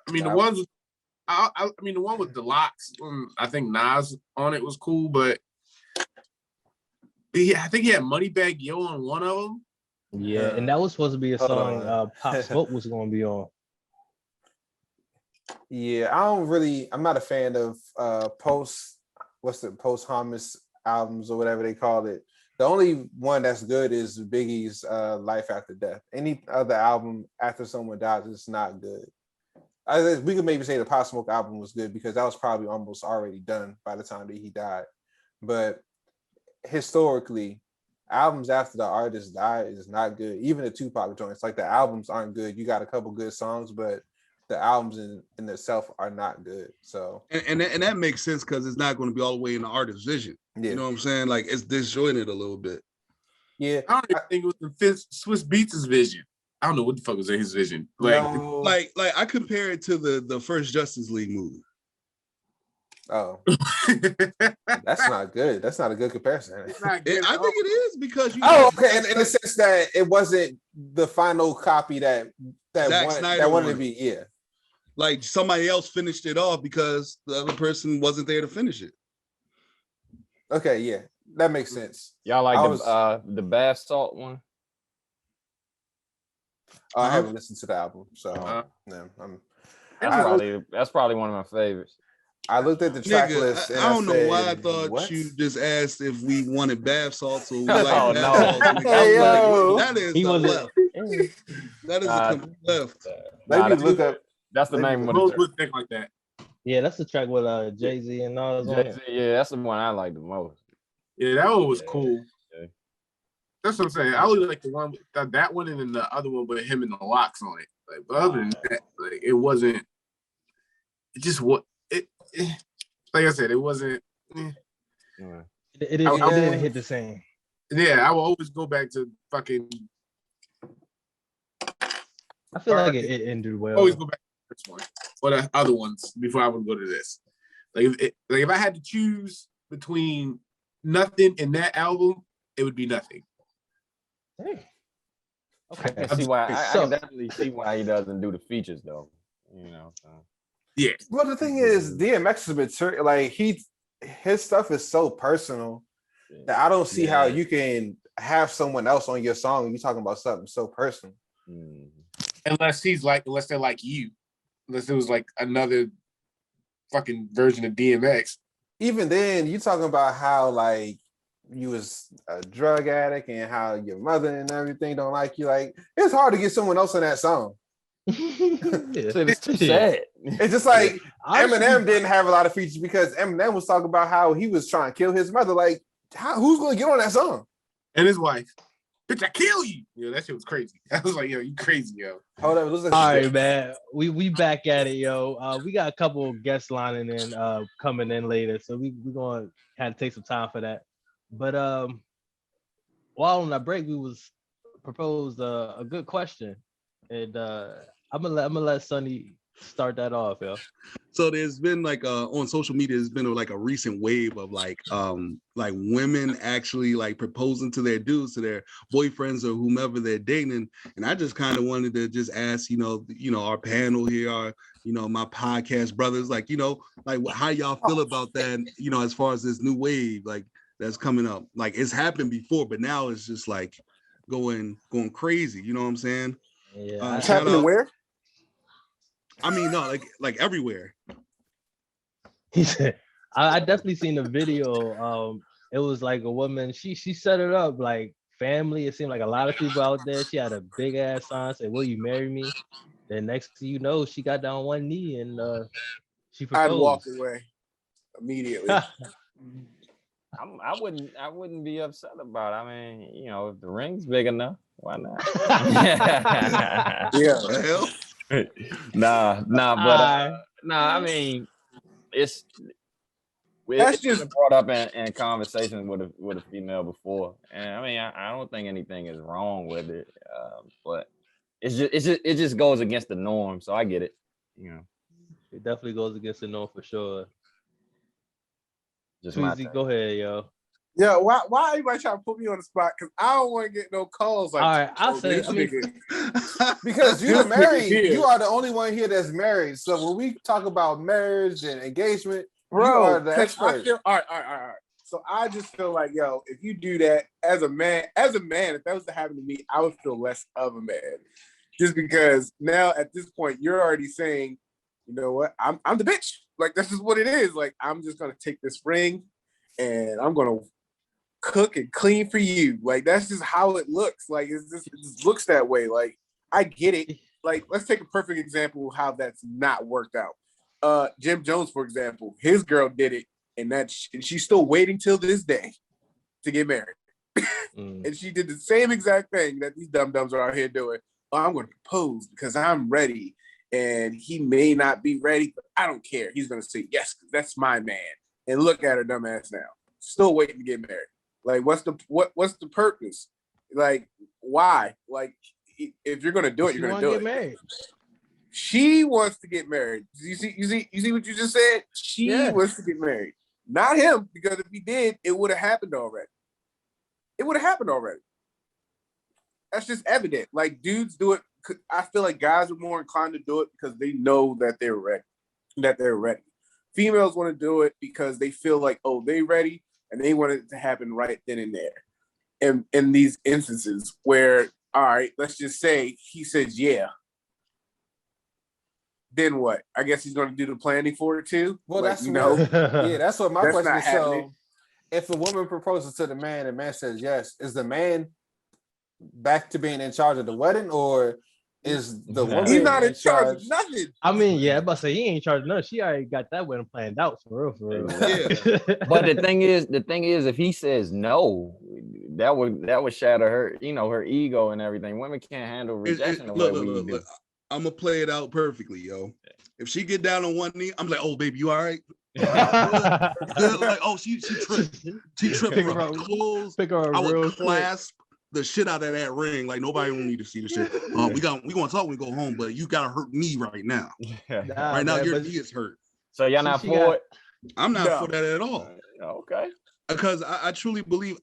I mean, the ones. I mean, the one with the locks. I think Nas on it was cool, but I think he had Moneybagg Yo on one of them. Yeah, and that was supposed to be a song Pop Smoke was going to be on. Yeah, I'm not a fan of posthumous albums or whatever they call it. The only one that's good is Biggie's Life After Death. Any other album after someone dies is not good. We could maybe say the Pop Smoke album was good because that was probably almost already done by the time that he died. But historically, albums after the artist died is not good. Even the Tupac joints, like the albums aren't good. You got a couple good songs, but the albums in itself are not good. So and that makes sense because it's not going to be all the way in the artist's vision. Yeah. You know what I'm saying? Like it's disjointed a little bit. Yeah, I don't even think it was the Swiss Beats' vision. I don't know what the fuck was in his vision. Like I compare it to the first Justice League movie. Oh, that's not good. That's not a good comparison. I think it is because okay. In the sense that it wasn't the final copy that wanted to be. Yeah, like somebody else finished it off because the other person wasn't there to finish it. Okay, yeah, that makes sense. Y'all like the bath salt one? I haven't listened to the album, so that's probably one of my favorites. I looked at the track list. And I don't know why I thought you just asked if we wanted bath salts or we like bath salts. That is the left. That is the complete left. Maybe look up. That's the name of the track like that. Yeah, that's the track with Jay-Z and Nas on it. Yeah, that's the one I like the most. Yeah, that one was cool. Yeah. That's what I'm saying. I really like the one that one and then the other one with him and the locks on it. Like, but other than that, like it wasn't. It just what it. Like I said, it wasn't. It didn't hit the same. Yeah, I will always go back to fucking. I feel like it ended well. Always go back to this one or the other ones before I would go to this. Like if I had to choose between Nothing and that album, it would be Nothing. Hey. Okay, I can definitely see why he doesn't do the features though. You know. So. Yeah. Well, the thing is, DMX's material, like his stuff is so personal that I don't see how you can have someone else on your song and you're talking about something so personal. Unless they're like you. Unless it was like another fucking version of DMX. even then, you talking about how like you was a drug addict and how your mother and everything don't like you. Like it's hard to get someone else in that song. Yeah. Shit, it's too Yeah. sad. It's just like Honestly, Eminem didn't have a lot of features because Eminem was talking about how he was trying to kill his mother. Like, who's going to get on that song? And his wife, bitch, I kill you. Yo, that shit was crazy. I was like, yo, you crazy, yo. Hold up, listen. All right, man. We back at it, yo. We got a couple of guests lining in, coming in later, so we gonna have to take some time for that. But while on that break, we was proposed a good question, and I'm gonna let Sonny start that off, yo. So there's been like on social media, there's been like a recent wave of like women actually like proposing to their dudes, to their boyfriends or whomever they're dating. And I just kind of wanted to just ask, our panel here, my podcast brothers, like how y'all feel about that, as far as this new wave like that's coming up. Like it's happened before, but now it's just like going crazy. You know what I'm saying? Yeah, It's happening where? I mean, no, like everywhere. he said, I definitely seen the video. It was like a woman. She set it up like family. It seemed like a lot of people out there. She had a big ass sign saying, "Will you marry me?" Then next thing you know, she got down on one knee and she proposed. I'd walk away immediately. I wouldn't be upset about it. I mean, if the ring's big enough, why not? Yeah. What the hell? I mean, it's That's just been brought up in conversations with a female before, and I mean, I don't think anything is wrong with it, but it just goes against the norm. So I get it, It definitely goes against the norm for sure. Just my Tweezy, take. go ahead, yo. Yeah, why everybody trying to put me on the spot? Because I don't want to get no calls like. All right, I'll say. this I mean, nigga. Because you're married, Yeah. you are the only one here that's married. So when we talk about marriage and engagement, you Bro, are the 'cause expert. all right. So I just feel like, yo, if you do that as a man, if that was to happen to me, I would feel less of a man. Just because now at this point, you're already saying, you know what, I'm the bitch. Like, this is what it is. Like, I'm just gonna take this ring and I'm gonna cook and clean for you. Like, that's just how it looks. Like, it just looks that way. Like, I get it. Like, let's take a perfect example of how that's not worked out. Jim Jones, for example, his girl did it, and she's still waiting till this day to get married. And she did the same exact thing that these dum-dums are out here doing. Oh, I'm going to propose because I'm ready. And he may not be ready, but I don't care. He's going to say, yes, that's my man. And look at her dumbass now. Still waiting to get married. Like, what's the purpose? Like, why? Like, if you're going to do it, you're going to do it. Married. She wants to get married. You see what you just said? She wants to get married. Not him, because if he did, it would have happened already. That's just evident. Like, dudes do it. I feel like guys are more inclined to do it because they know that they're ready. Females want to do it because they feel like, oh, they ready, and they want it to happen right then and there. And in these instances where, all right, let's just say he says, yeah. Then what? I guess he's going to do the planning for it too. Well, like, that's yeah. That's what my That's question not is. happening. So, if a woman proposes to the man and man says yes, is the man back to being in charge of the wedding, or is the woman? He's not in charge of nothing. I mean, yeah, I'm about to say he ain't in charge of nothing. She already got that wedding planned out for real. Yeah. But the thing is, if he says no, that would shatter her, her ego and everything. Women can't handle rejection the way we do. I'm gonna play it out perfectly, yo. If she get down on one knee, I'm like, "Oh, baby, you all right?" Like, oh, she tripping. She tripping. Pick her up. Clothes. Pick her up I would real clasp the shit out of that ring. Like nobody will need to see the shit. We gonna talk when we go home, but you gotta hurt me right now. Right now, your knee is hurt. So y'all not for it? I'm not for that at all. Okay. Because I truly believe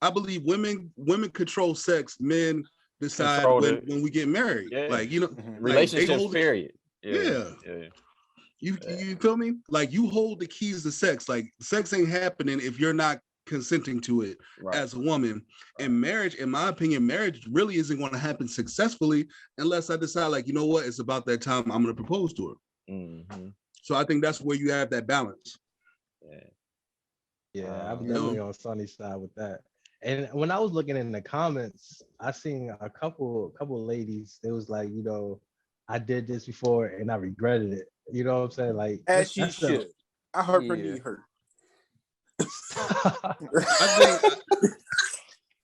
women control sex, men decide when we get married. Yeah. Like, relationships, like period. Yeah. You feel me? Like, you hold the keys to sex. Like, sex ain't happening if you're not consenting to it as a woman. And marriage, in my opinion, marriage really isn't going to happen successfully unless I decide, like, you know what, it's about that time I'm going to propose to her. So I think that's where you have that balance. Yeah, I'm You definitely know, on Sonny's side with that. And when I was looking in the comments, I seen a couple ladies. They was like, I did this before and I regretted it. You know what I'm saying? Like As she that's the should. I heard her Yeah. knee hurt. I think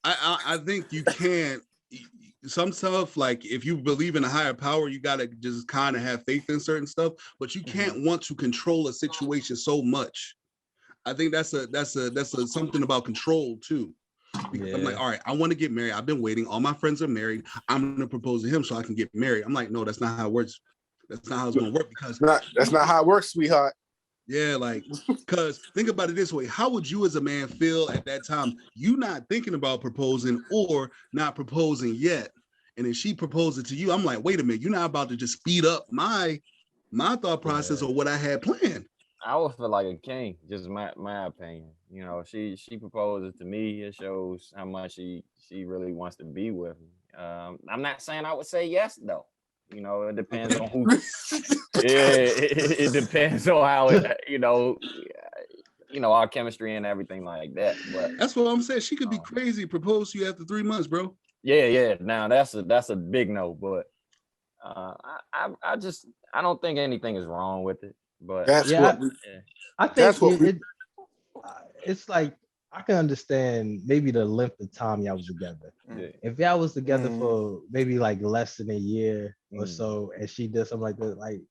I think you can't. Some stuff, like if you believe in a higher power, you gotta just kind of have faith in certain stuff, but you can't want to control a situation so much. I think that's a something about control too. Because I'm like, Yeah. all right, I want to get married. I've been waiting. All my friends are married. I'm gonna propose to him so I can get married. I'm like, no, that's not how it works. That's not how it's gonna work because That's not how it works, sweetheart. yeah, like, because think about it this way. How would you as a man feel at that time? You not thinking about proposing or not proposing yet. And then she proposes to you. I'm like, wait a minute, you're not about to just speed up my thought process Yeah. or what I had planned. I would feel like a king, just my opinion. You know, she proposes to me. It shows how much she really wants to be with me. I'm not saying I would say yes though. You know, it depends on who. It depends on how it. Our chemistry and everything like that. But That's what I'm saying. She could be um, crazy, propose to you after 3 months, bro. yeah. Now that's a big no. But I don't think anything is wrong with it. But That's Yeah, what we yeah, I think that's what we it's like I can understand maybe the length of time y'all was together. yeah. If y'all was together Mm. for maybe like less than a year or Mm. so, and she did something like that, like,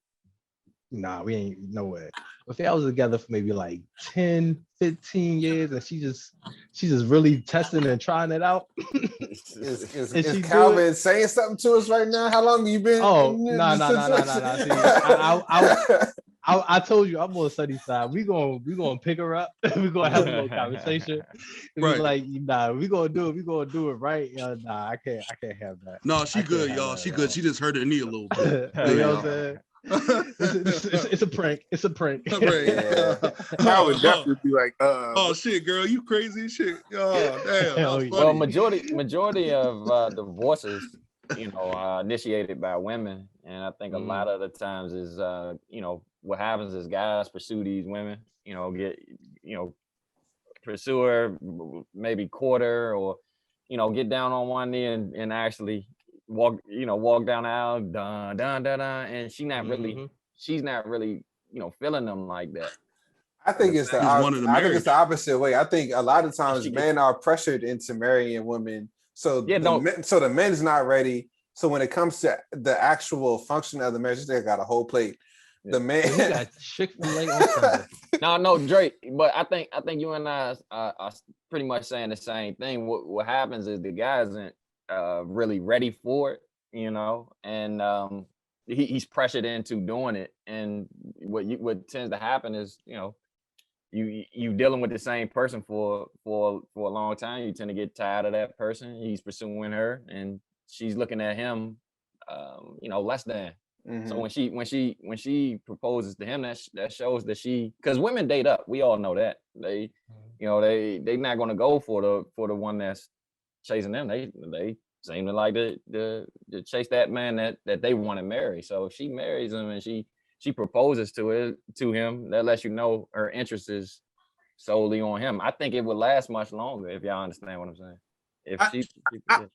nah, we ain't nowhere. If y'all was together for maybe like 10, 15 years and she just really testing and trying it out, and Is she do it. Calvin saying something to us right now? How long have you been Oh, in no, this no, no, no, no, no. See, I told you I'm on Sunny side. We gonna pick her up. We gonna have a little conversation. And be Right. like, nah, we gonna do it. We gonna do it right. Nah, I can't have that. No, I she can't good, have y'all. that She at good. all. She just hurt her knee a little bit. You know what I'm Yeah. saying? It's a prank. It's a prank. Right. Yeah. I would Oh, definitely be like, oh shit, girl, you crazy as shit. Oh damn, that Hell was yeah. Well, funny. majority of divorces, initiated by women, and I think a Mm. lot of the times is, what happens is guys pursue these women, pursue her, maybe court her, or get down on one knee and actually walk down the aisle, dun dun dun dun, and Mhm. she's not really, feeling them like that. I So the think it's fact, Just wanted a I think it's the marriage. opposite way. I think a lot of and times she gets, men are pressured into marrying women, so yeah, don't. the men's not ready. So when it comes to the actual function of the marriage, they got a whole plate. The Yeah. Yeah, we man, got Chick-fil-A on Sunday. No, Drake. But I think you and I are pretty much saying the same thing. What happens is the guy isn't really ready for it, and he's pressured into doing it. And what tends to happen is, you dealing with the same person for a long time. You tend to get tired of that person. He's pursuing her, and she's looking at him, less than. So Mhm. when she proposes to him, that shows that because women date up. We all know that they not gonna go for the one that's chasing them. They seem to like to chase that man that they want to marry. So if she marries him and she proposes to him, that lets you know her interest is solely on him. I think it would last much longer, if y'all understand what I'm saying. If I,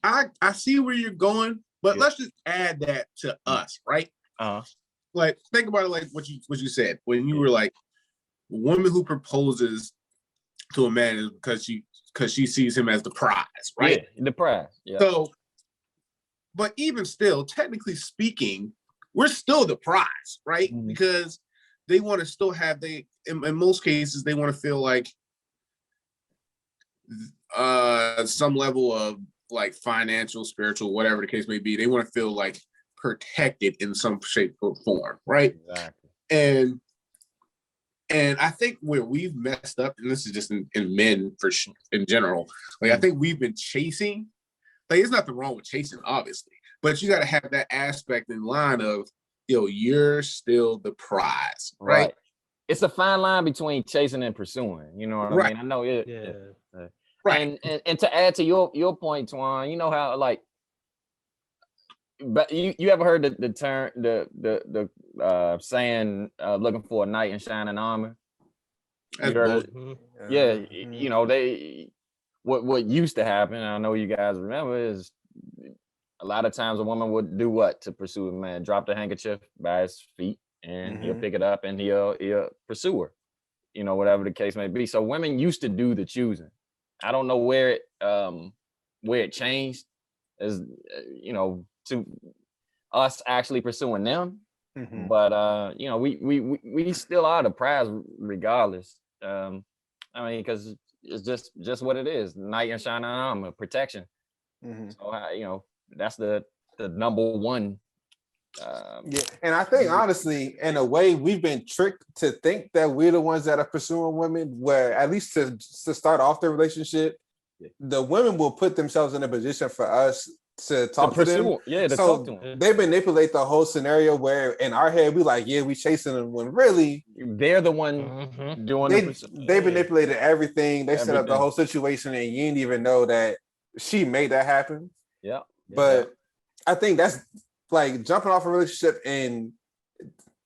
I, I see where you're going, but Yeah. let's just add that to us, right? Like, think about it like what you said when you were like, a woman who proposes to a man is because she sees him as the prize, right? Yeah, the prize. Yeah. So, but even still, technically speaking, we're still the prize, right? Mhm. Because they want to still have in most cases they want to feel like some level of like financial, spiritual, whatever the case may be. They want to feel like protected in some shape or form, right? Exactly. And I think where we've messed up, and this is just in men in general, like I think we've been chasing. Like, there's nothing wrong with chasing, obviously, but you got to have that aspect in line of, you're still the prize, right? It's a fine line between chasing and pursuing. You know what I Right. mean? I know it. Yeah. Right. And to add to your point, Twan, you know how, like, but you ever heard the term, the saying, looking for a knight in shining armor? That's heard bullshit. Mhm. yeah, Mhm. you know, what used to happen, I know you guys remember, is a lot of times a woman would do what to pursue a man? Drop the handkerchief by his feet, and he'll Mhm. pick it up and he'll pursue her. You know, whatever the case may be. So women used to do the choosing. I don't know where it changed, as you know, to us actually pursuing them. Mhm. But you know, we still are the prize regardless. I mean, because it's just what it is. Knight in shining armor, protection. Mhm. So you know, that's the number one. Yeah, and I think honestly, in a way, we've been tricked to think that we're the ones that are pursuing women. Where at least to start off the relationship, Yeah. the women will put themselves in a position for us to talk to them. pursue, yeah, to talk to So them. they manipulate the whole scenario where in our head we like, yeah, we chasing them when really They're the one Mhm. doing the they pursuit. they manipulated everything. They set up the Everything. whole situation, and you didn't even know that she made that happen. Yeah. But I think that's like jumping off a relationship and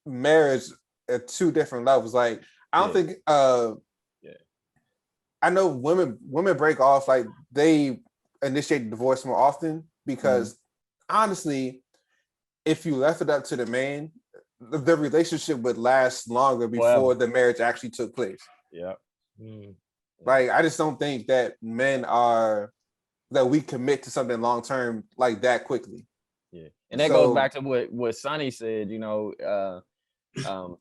marriage at two different levels. Like I don't Yeah. think Yeah. I know women break off, like they initiate divorce more often because honestly, if you left it up to the man, the relationship would last longer before Forever. the marriage actually took place. Yeah. Mm. Like I just don't think that men are that we commit to something long term like that quickly. Yeah. And that goes So back to what Sonny said, you know, um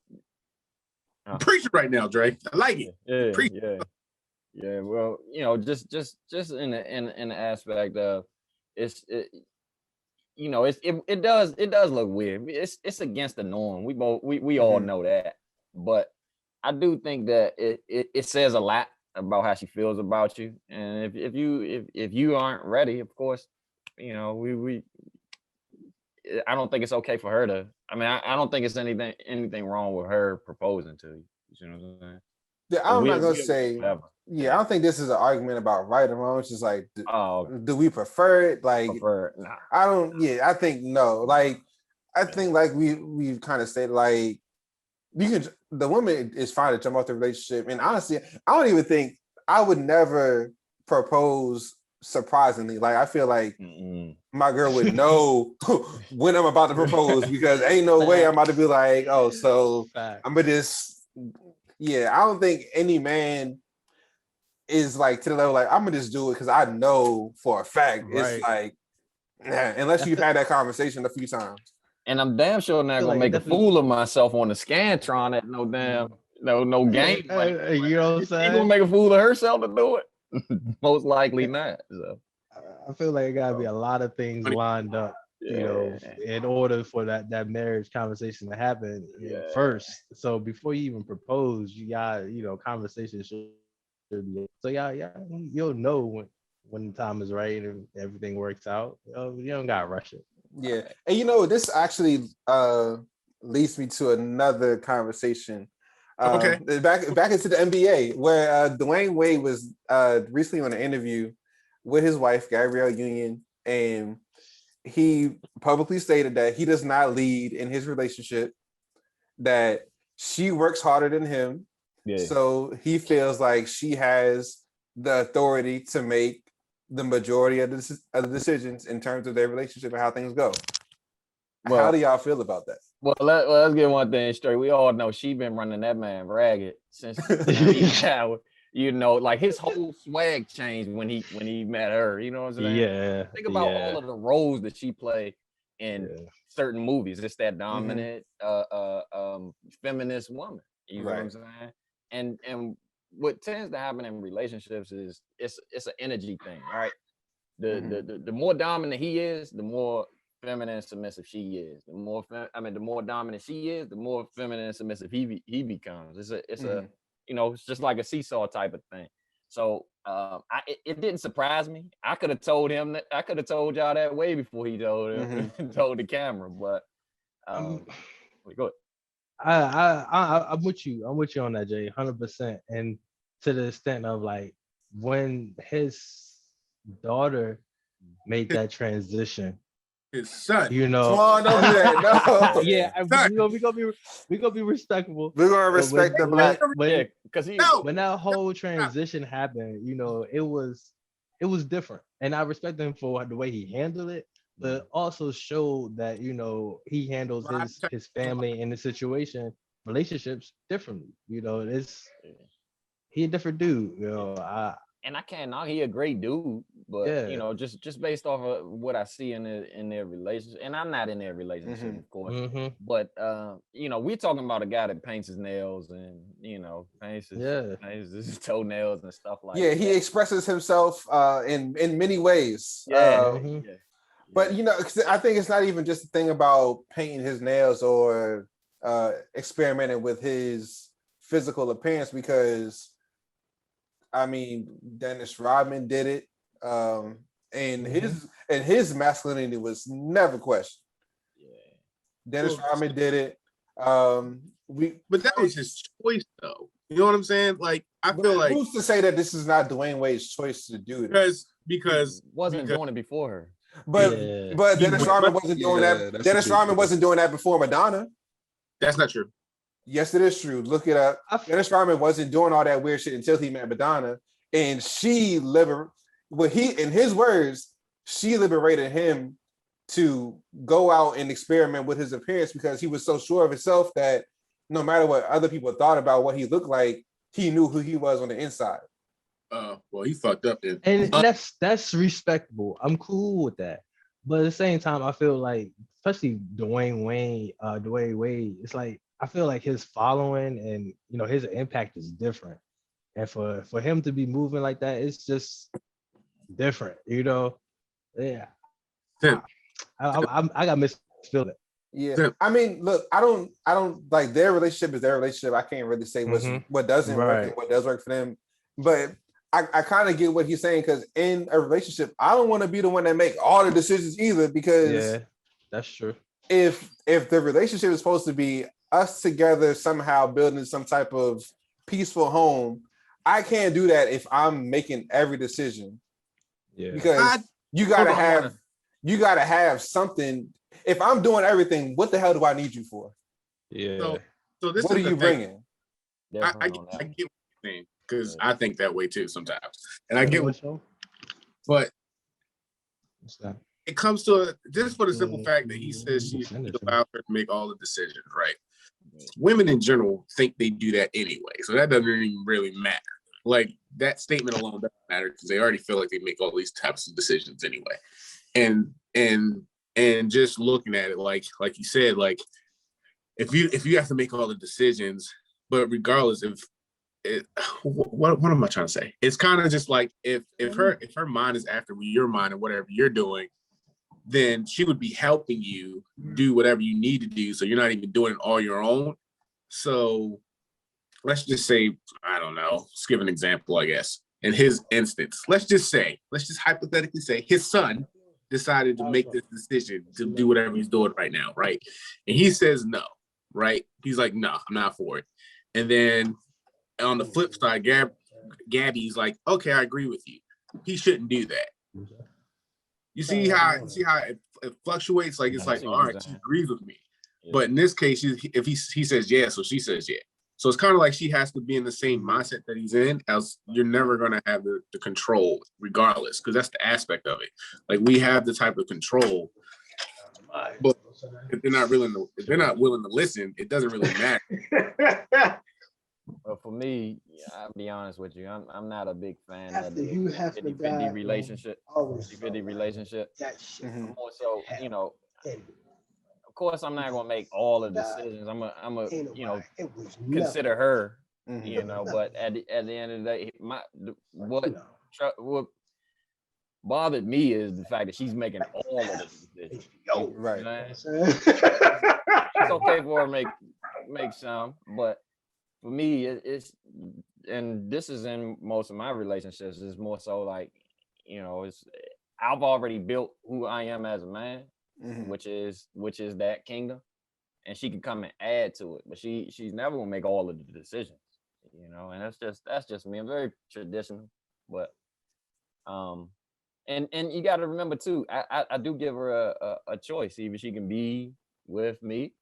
Preaching right now, Dre. I like it. yeah, Preach. yeah. Well, you know, just in the aspect of it, you know, it does look weird. It's against the norm. We all Mhm. know that. But I do think that it says a lot about how she feels about you. And if you aren't ready, of course, you know, we I don't think it's okay for her to. I mean, I don't think it's anything wrong with her proposing to you. You know what I'm saying? Yeah, So I'm not gonna we say. whatever. Yeah, I don't think this is an argument about right or wrong. It's just like, Oh, do we prefer it? Like, prefer nah. I don't. Yeah, I think no. Like, I think like we've kind of stated like you can. The woman is fine to jump off the relationship, and honestly, I don't even think I would never propose surprisingly. Like, I feel like Mm-mm. my girl would know when I'm about to propose because ain't no way I'm about to be like, oh, so Fact. I'm gonna just. Yeah, I don't think any man is like to the level like I'm gonna just do it because I know for a fact it's Right. like unless you've had that conversation a few times. And I'm damn sure not feel gonna like it make a definitely- fool of myself on the Scantron at no damn no game. You know what I'm She saying? gonna make a fool of herself to do it? Most likely not. So I feel like it gotta be a lot of things lined up, you know, in order for that marriage conversation to happen first. So before you even propose, you got, you know, conversation should be. So yeah, you'll know when the time is right and everything works out. You don't gotta rush it. Yeah, and you know this actually leads me to another conversation. Okay. Back into the NBA where Dwayne Wade was recently on an interview with his wife Gabrielle Union, and he publicly stated that he does not lead in his relationship, that she works harder than him. yeah. So he feels like she has the authority to make the majority of the decisions in terms of their relationship and how things go. Well, how do y'all feel about that? Well, let's get one thing straight. We all know she been running that man ragged since you know, like his whole swag changed when he met her. You know what I'm saying? Yeah. Think about all of the roles that she played in certain movies. It's that dominant, feminist woman. You know what I'm saying? And what tends to happen in relationships is it's an energy thing, right? The more dominant he is, the more feminine and submissive she is. The more dominant she is, the more feminine and submissive he becomes. It's a you know, it's just like a seesaw type of thing. So it didn't surprise me. I could have told him that. I could have told y'all that way before he told him told the camera. But go ahead. I'm with you. I'm with you on that, Jay, 100%. And to the extent of like when his daughter made that transition, his son. You Come know, on, don't do that. No. yeah, Son. we gonna be respectable. We're gonna But respect the black. Yeah, because he No. when that whole transition happened, it was different, and I respect him for the way he handled it, but also showed that he handles his family and the relationships differently. It's he a different dude. and I can't knock. He a great dude, but Yeah. just based off of what I see in their relationship, and I'm not in their relationship, Mhm. of course. Mhm. But we're talking about a guy that paints his nails and paints his toenails and stuff like Yeah, that. he expresses himself in many ways. Mhm. But 'cause I think it's not even just a thing about painting his nails or experimenting with his physical appearance, because I mean Dennis Rodman did it, and his masculinity was never questioned. Yeah. Dennis Well, Rodman did it. But that was his choice, though. You know what I'm saying? Like, I feel like who's to say that this is not Dwayne Wade's choice to do this? because Wasn't doing it before her. But Yeah. but Dennis He- Rodman wasn't doing Yeah, that. that's Dennis a big Rodman deal. wasn't doing that before Madonna. that's not true. Yes, it is true. Look it up. Dennis Rodman wasn't doing all that weird shit until he met Madonna, and she in his words, she liberated him to go out and experiment with his appearance, because he was so sure of himself that no matter what other people thought about what he looked like, he knew who he was on the inside. Well, he fucked up then. And that's respectable. I'm cool with that. But at the same time, I feel like, especially Dwayne Wade, it's like I feel like his following and his impact is different. And for him to be moving like that, it's just different. Yeah. Tim, I got mixed feeling. Yeah, I mean, look, I don't like their relationship is their relationship. I can't really say what doesn't work and what does work for them, but I kind of get what he's saying, because in a relationship, I don't want to be the one that make all the decisions either, because that's true. If the relationship is supposed to be us together somehow building some type of peaceful home, I can't do that if I'm making every decision. Yeah, because you gotta have something. If I'm doing everything, what the hell do I need you for? Yeah. So this what is are you bringing? I get what you're saying, because I think that way too sometimes, and I get what. But it comes to just for the simple fact that he says she allowed her to make all the decisions, right? Women in general think they do that anyway, so that doesn't even really matter. Like, that statement alone doesn't matter, because they already feel like they make all these types of decisions anyway. And just looking at it, like you said, like if you have to make all the decisions, but regardless of it, what am I trying to say? It's kind of just like if her mind is after your mind and whatever you're doing, then she would be helping you do whatever you need to do, so you're not even doing it all your own. So let's just say, I don't know, let's give an example, I guess. In his instance, let's just hypothetically say his son decided to make this decision to do whatever he's doing right now, right? And he says no, right? He's like, no, I'm not for it. And then on the flip side, Gabby's like, okay, I agree with you. He shouldn't do that. You see how it fluctuates? Like, it's like, all right, she agrees with me. But in this case, if he says yeah, so she says yeah. So it's kind of like she has to be in the same mindset that he's in, else you're never going to have the control regardless, because that's the aspect of it. Like, we have the type of control, but if they're not willing to listen, it doesn't really matter. Well, for me, I'll be honest with you. I'm not a big fan of the 50-50 die, relationship. 50-50 relationship. More so, of course, I'm not gonna make all the decisions. I'm a consider her, But at the end of the day, what bothered me is the fact that she's making all of the decisions. Right. It's okay for her to make some, but for me, it's and this is in most of my relationships. It's more so like, I've already built who I am as a man. Which is that kingdom, and she can come and add to it, but she's never gonna make all of the decisions, and that's just me. I'm very traditional, but And you got to remember too, I do give her a choice. Either she can be with me,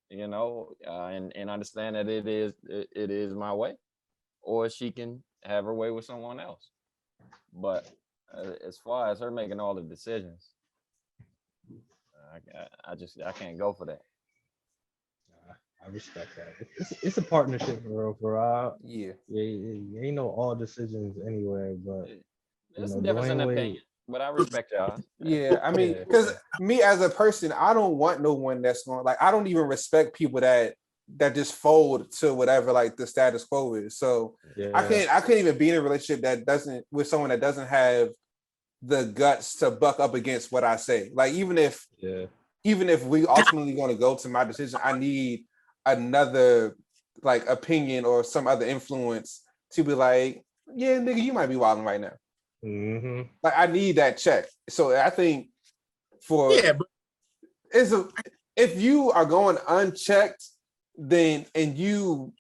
and understand that it is my way, or she can have her way with someone else. But as far as her making all the decisions, I can't go for that. I respect that. It's a partnership for real. Yeah. Yeah, ain't no all decisions anywhere, but There's a difference in Dwayne Wade- opinion, but I respect y'all. Yeah, I mean, because me as a person, I don't want no one that's going like I don't even respect people that just fold to whatever like the status quo is. So yeah. I can't even be in a relationship that doesn't with someone that doesn't have the guts to buck up against what I say. Like even if we ultimately going to go to my decision, I need another like opinion or some other influence to be like, yeah, nigga, you might be wilding right now. Mm-hmm. Like I need that check. So I think but if you are going unchecked, then and you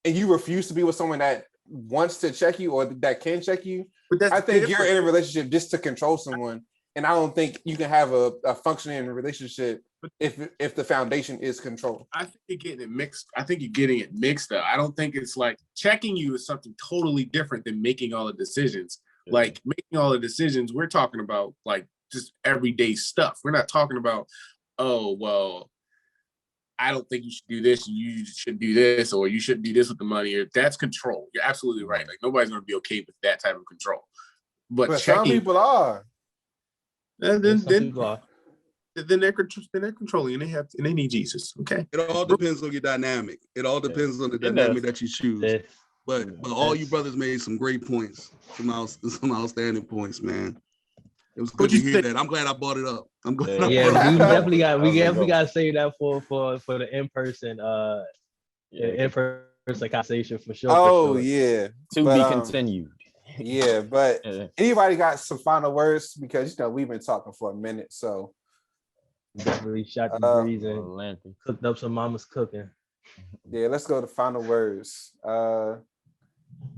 refuse to be with someone that wants to check you or that can check you, but I think you're in a relationship just to control someone. And I don't think you can have a functioning relationship if the foundation is control. I think you're getting it mixed. I think you're getting it mixed up. I don't think it's like checking you is something totally different than making all the decisions. Yeah. Like making all the decisions, we're talking about like just everyday stuff. We're not talking about, oh, well, I don't think you should do this and you should do this, or you shouldn't do this with the money. Or that's control. You're absolutely right. Like nobody's going to be okay with that type of control. But checking, some people are. And then they're controlling, and they need Jesus. Okay. It all depends on your dynamic. It all depends on the dynamic that you choose. But all you brothers made some great points, some outstanding points, man. It was good to hear that. I'm glad I brought it up. I'm glad. Yeah, we definitely got to save that for the in-person conversation for sure. Oh for sure. Yeah, to be continued. Yeah, but anybody got some final words, because we've been talking for a minute, so definitely shot the breeze and cooked up some mama's cooking. Yeah, let's go to final words. Go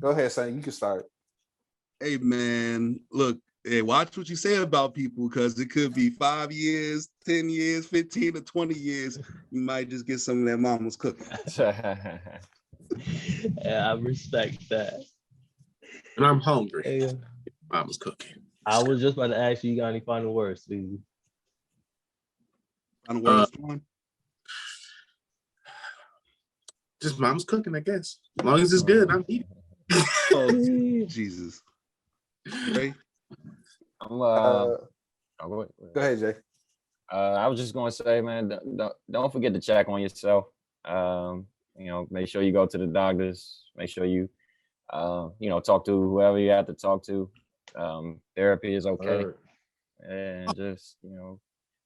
ahead, son. You can start. Hey man, look, watch what you say about people, because it could be 5 years, 10 years, 15 or 20 years. You might just get some of that mama's cooking. Yeah, I respect that. And I'm hungry. Yeah. Mama's cooking. I was just about to ask you got any final words, please. Final words, just mom's cooking, I guess. As long as it's good, I'm eating. Oh, Jesus. Okay. Go ahead, Jay. I was just going to say, man, don't forget to check on yourself. Make sure you go to the doctors. Make sure you, talk to whoever you have to talk to. Therapy is okay. And just,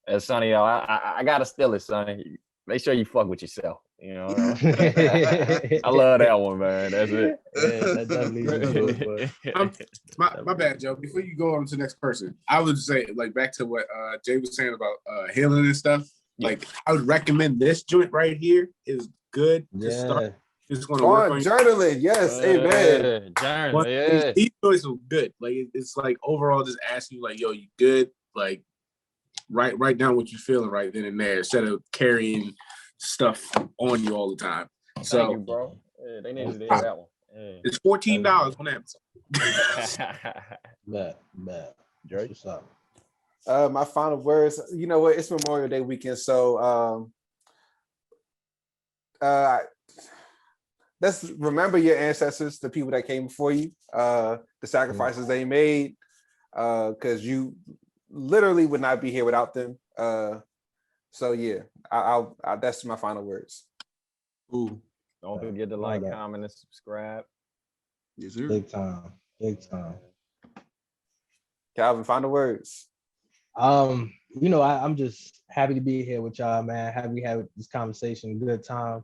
as Sonny, I gotta steal it, Sonny. Make sure you fuck with yourself. I love that one, man. That's it. Yeah, that definitely is. My bad, Joe. Before you go on to the next person, I would say, like, back to what Jay was saying about healing and stuff. Like, I would recommend this joint right here is good to start. It's going to work on journaling. Yes, amen. Journaling. These joints are good. Like, it's like overall just asking you, like, yo, you good? Like, write down what you're feeling right then and there, instead of carrying stuff on you all the time. So, thank you, bro. Yeah, they need to do that one. Yeah. It's $14 on Amazon. Bet. What's up? My final words. You know what? It's Memorial Day weekend, so let's remember your ancestors, the people that came before you, the sacrifices they made, because you literally would not be here without them. So yeah, I'll that's my final words. Ooh. Don't forget to like, comment, and subscribe. Yes, sir. Big time. Calvin, final words. I'm just happy to be here with y'all, man. Happy we had this conversation. Good time.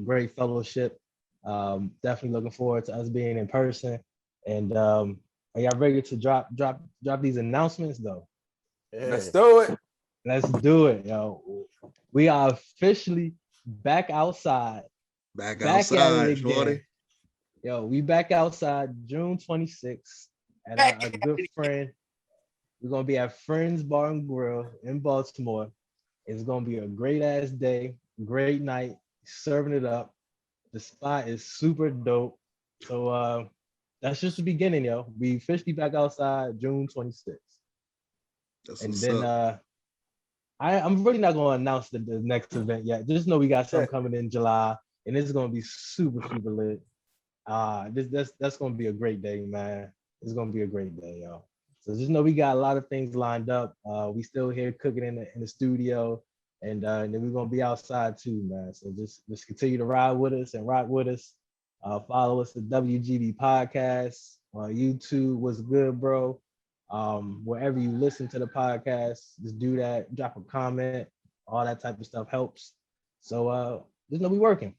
Great fellowship. Definitely looking forward to us being in person. And are y'all ready to drop these announcements though? Yeah. Let's do it. Let's do it, yo. We are officially back outside. Back outside, again. Yo, we back outside June 26th. at our good friend. We're gonna be at Friends Bar and Grill in Baltimore. It's gonna be a great ass day, great night, serving it up. The spot is super dope. So that's just the beginning, yo. We officially back outside June 26th. That's And what's then up. I'm really not gonna announce the next event yet. Just know we got something coming in July, and it's gonna be super, super lit. That's gonna be a great day, man. It's gonna be a great day, yo. So just know we got a lot of things lined up. We still here cooking in the studio, and then we're gonna be outside too, man. So just continue to ride with us and rock with us. Follow us at WGB Podcast on YouTube. What's good, bro? Wherever you listen to the podcast, just do that. Drop a comment. All that type of stuff helps. So just know we working.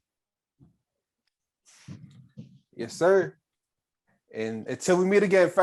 Yes, sir. And until we meet again,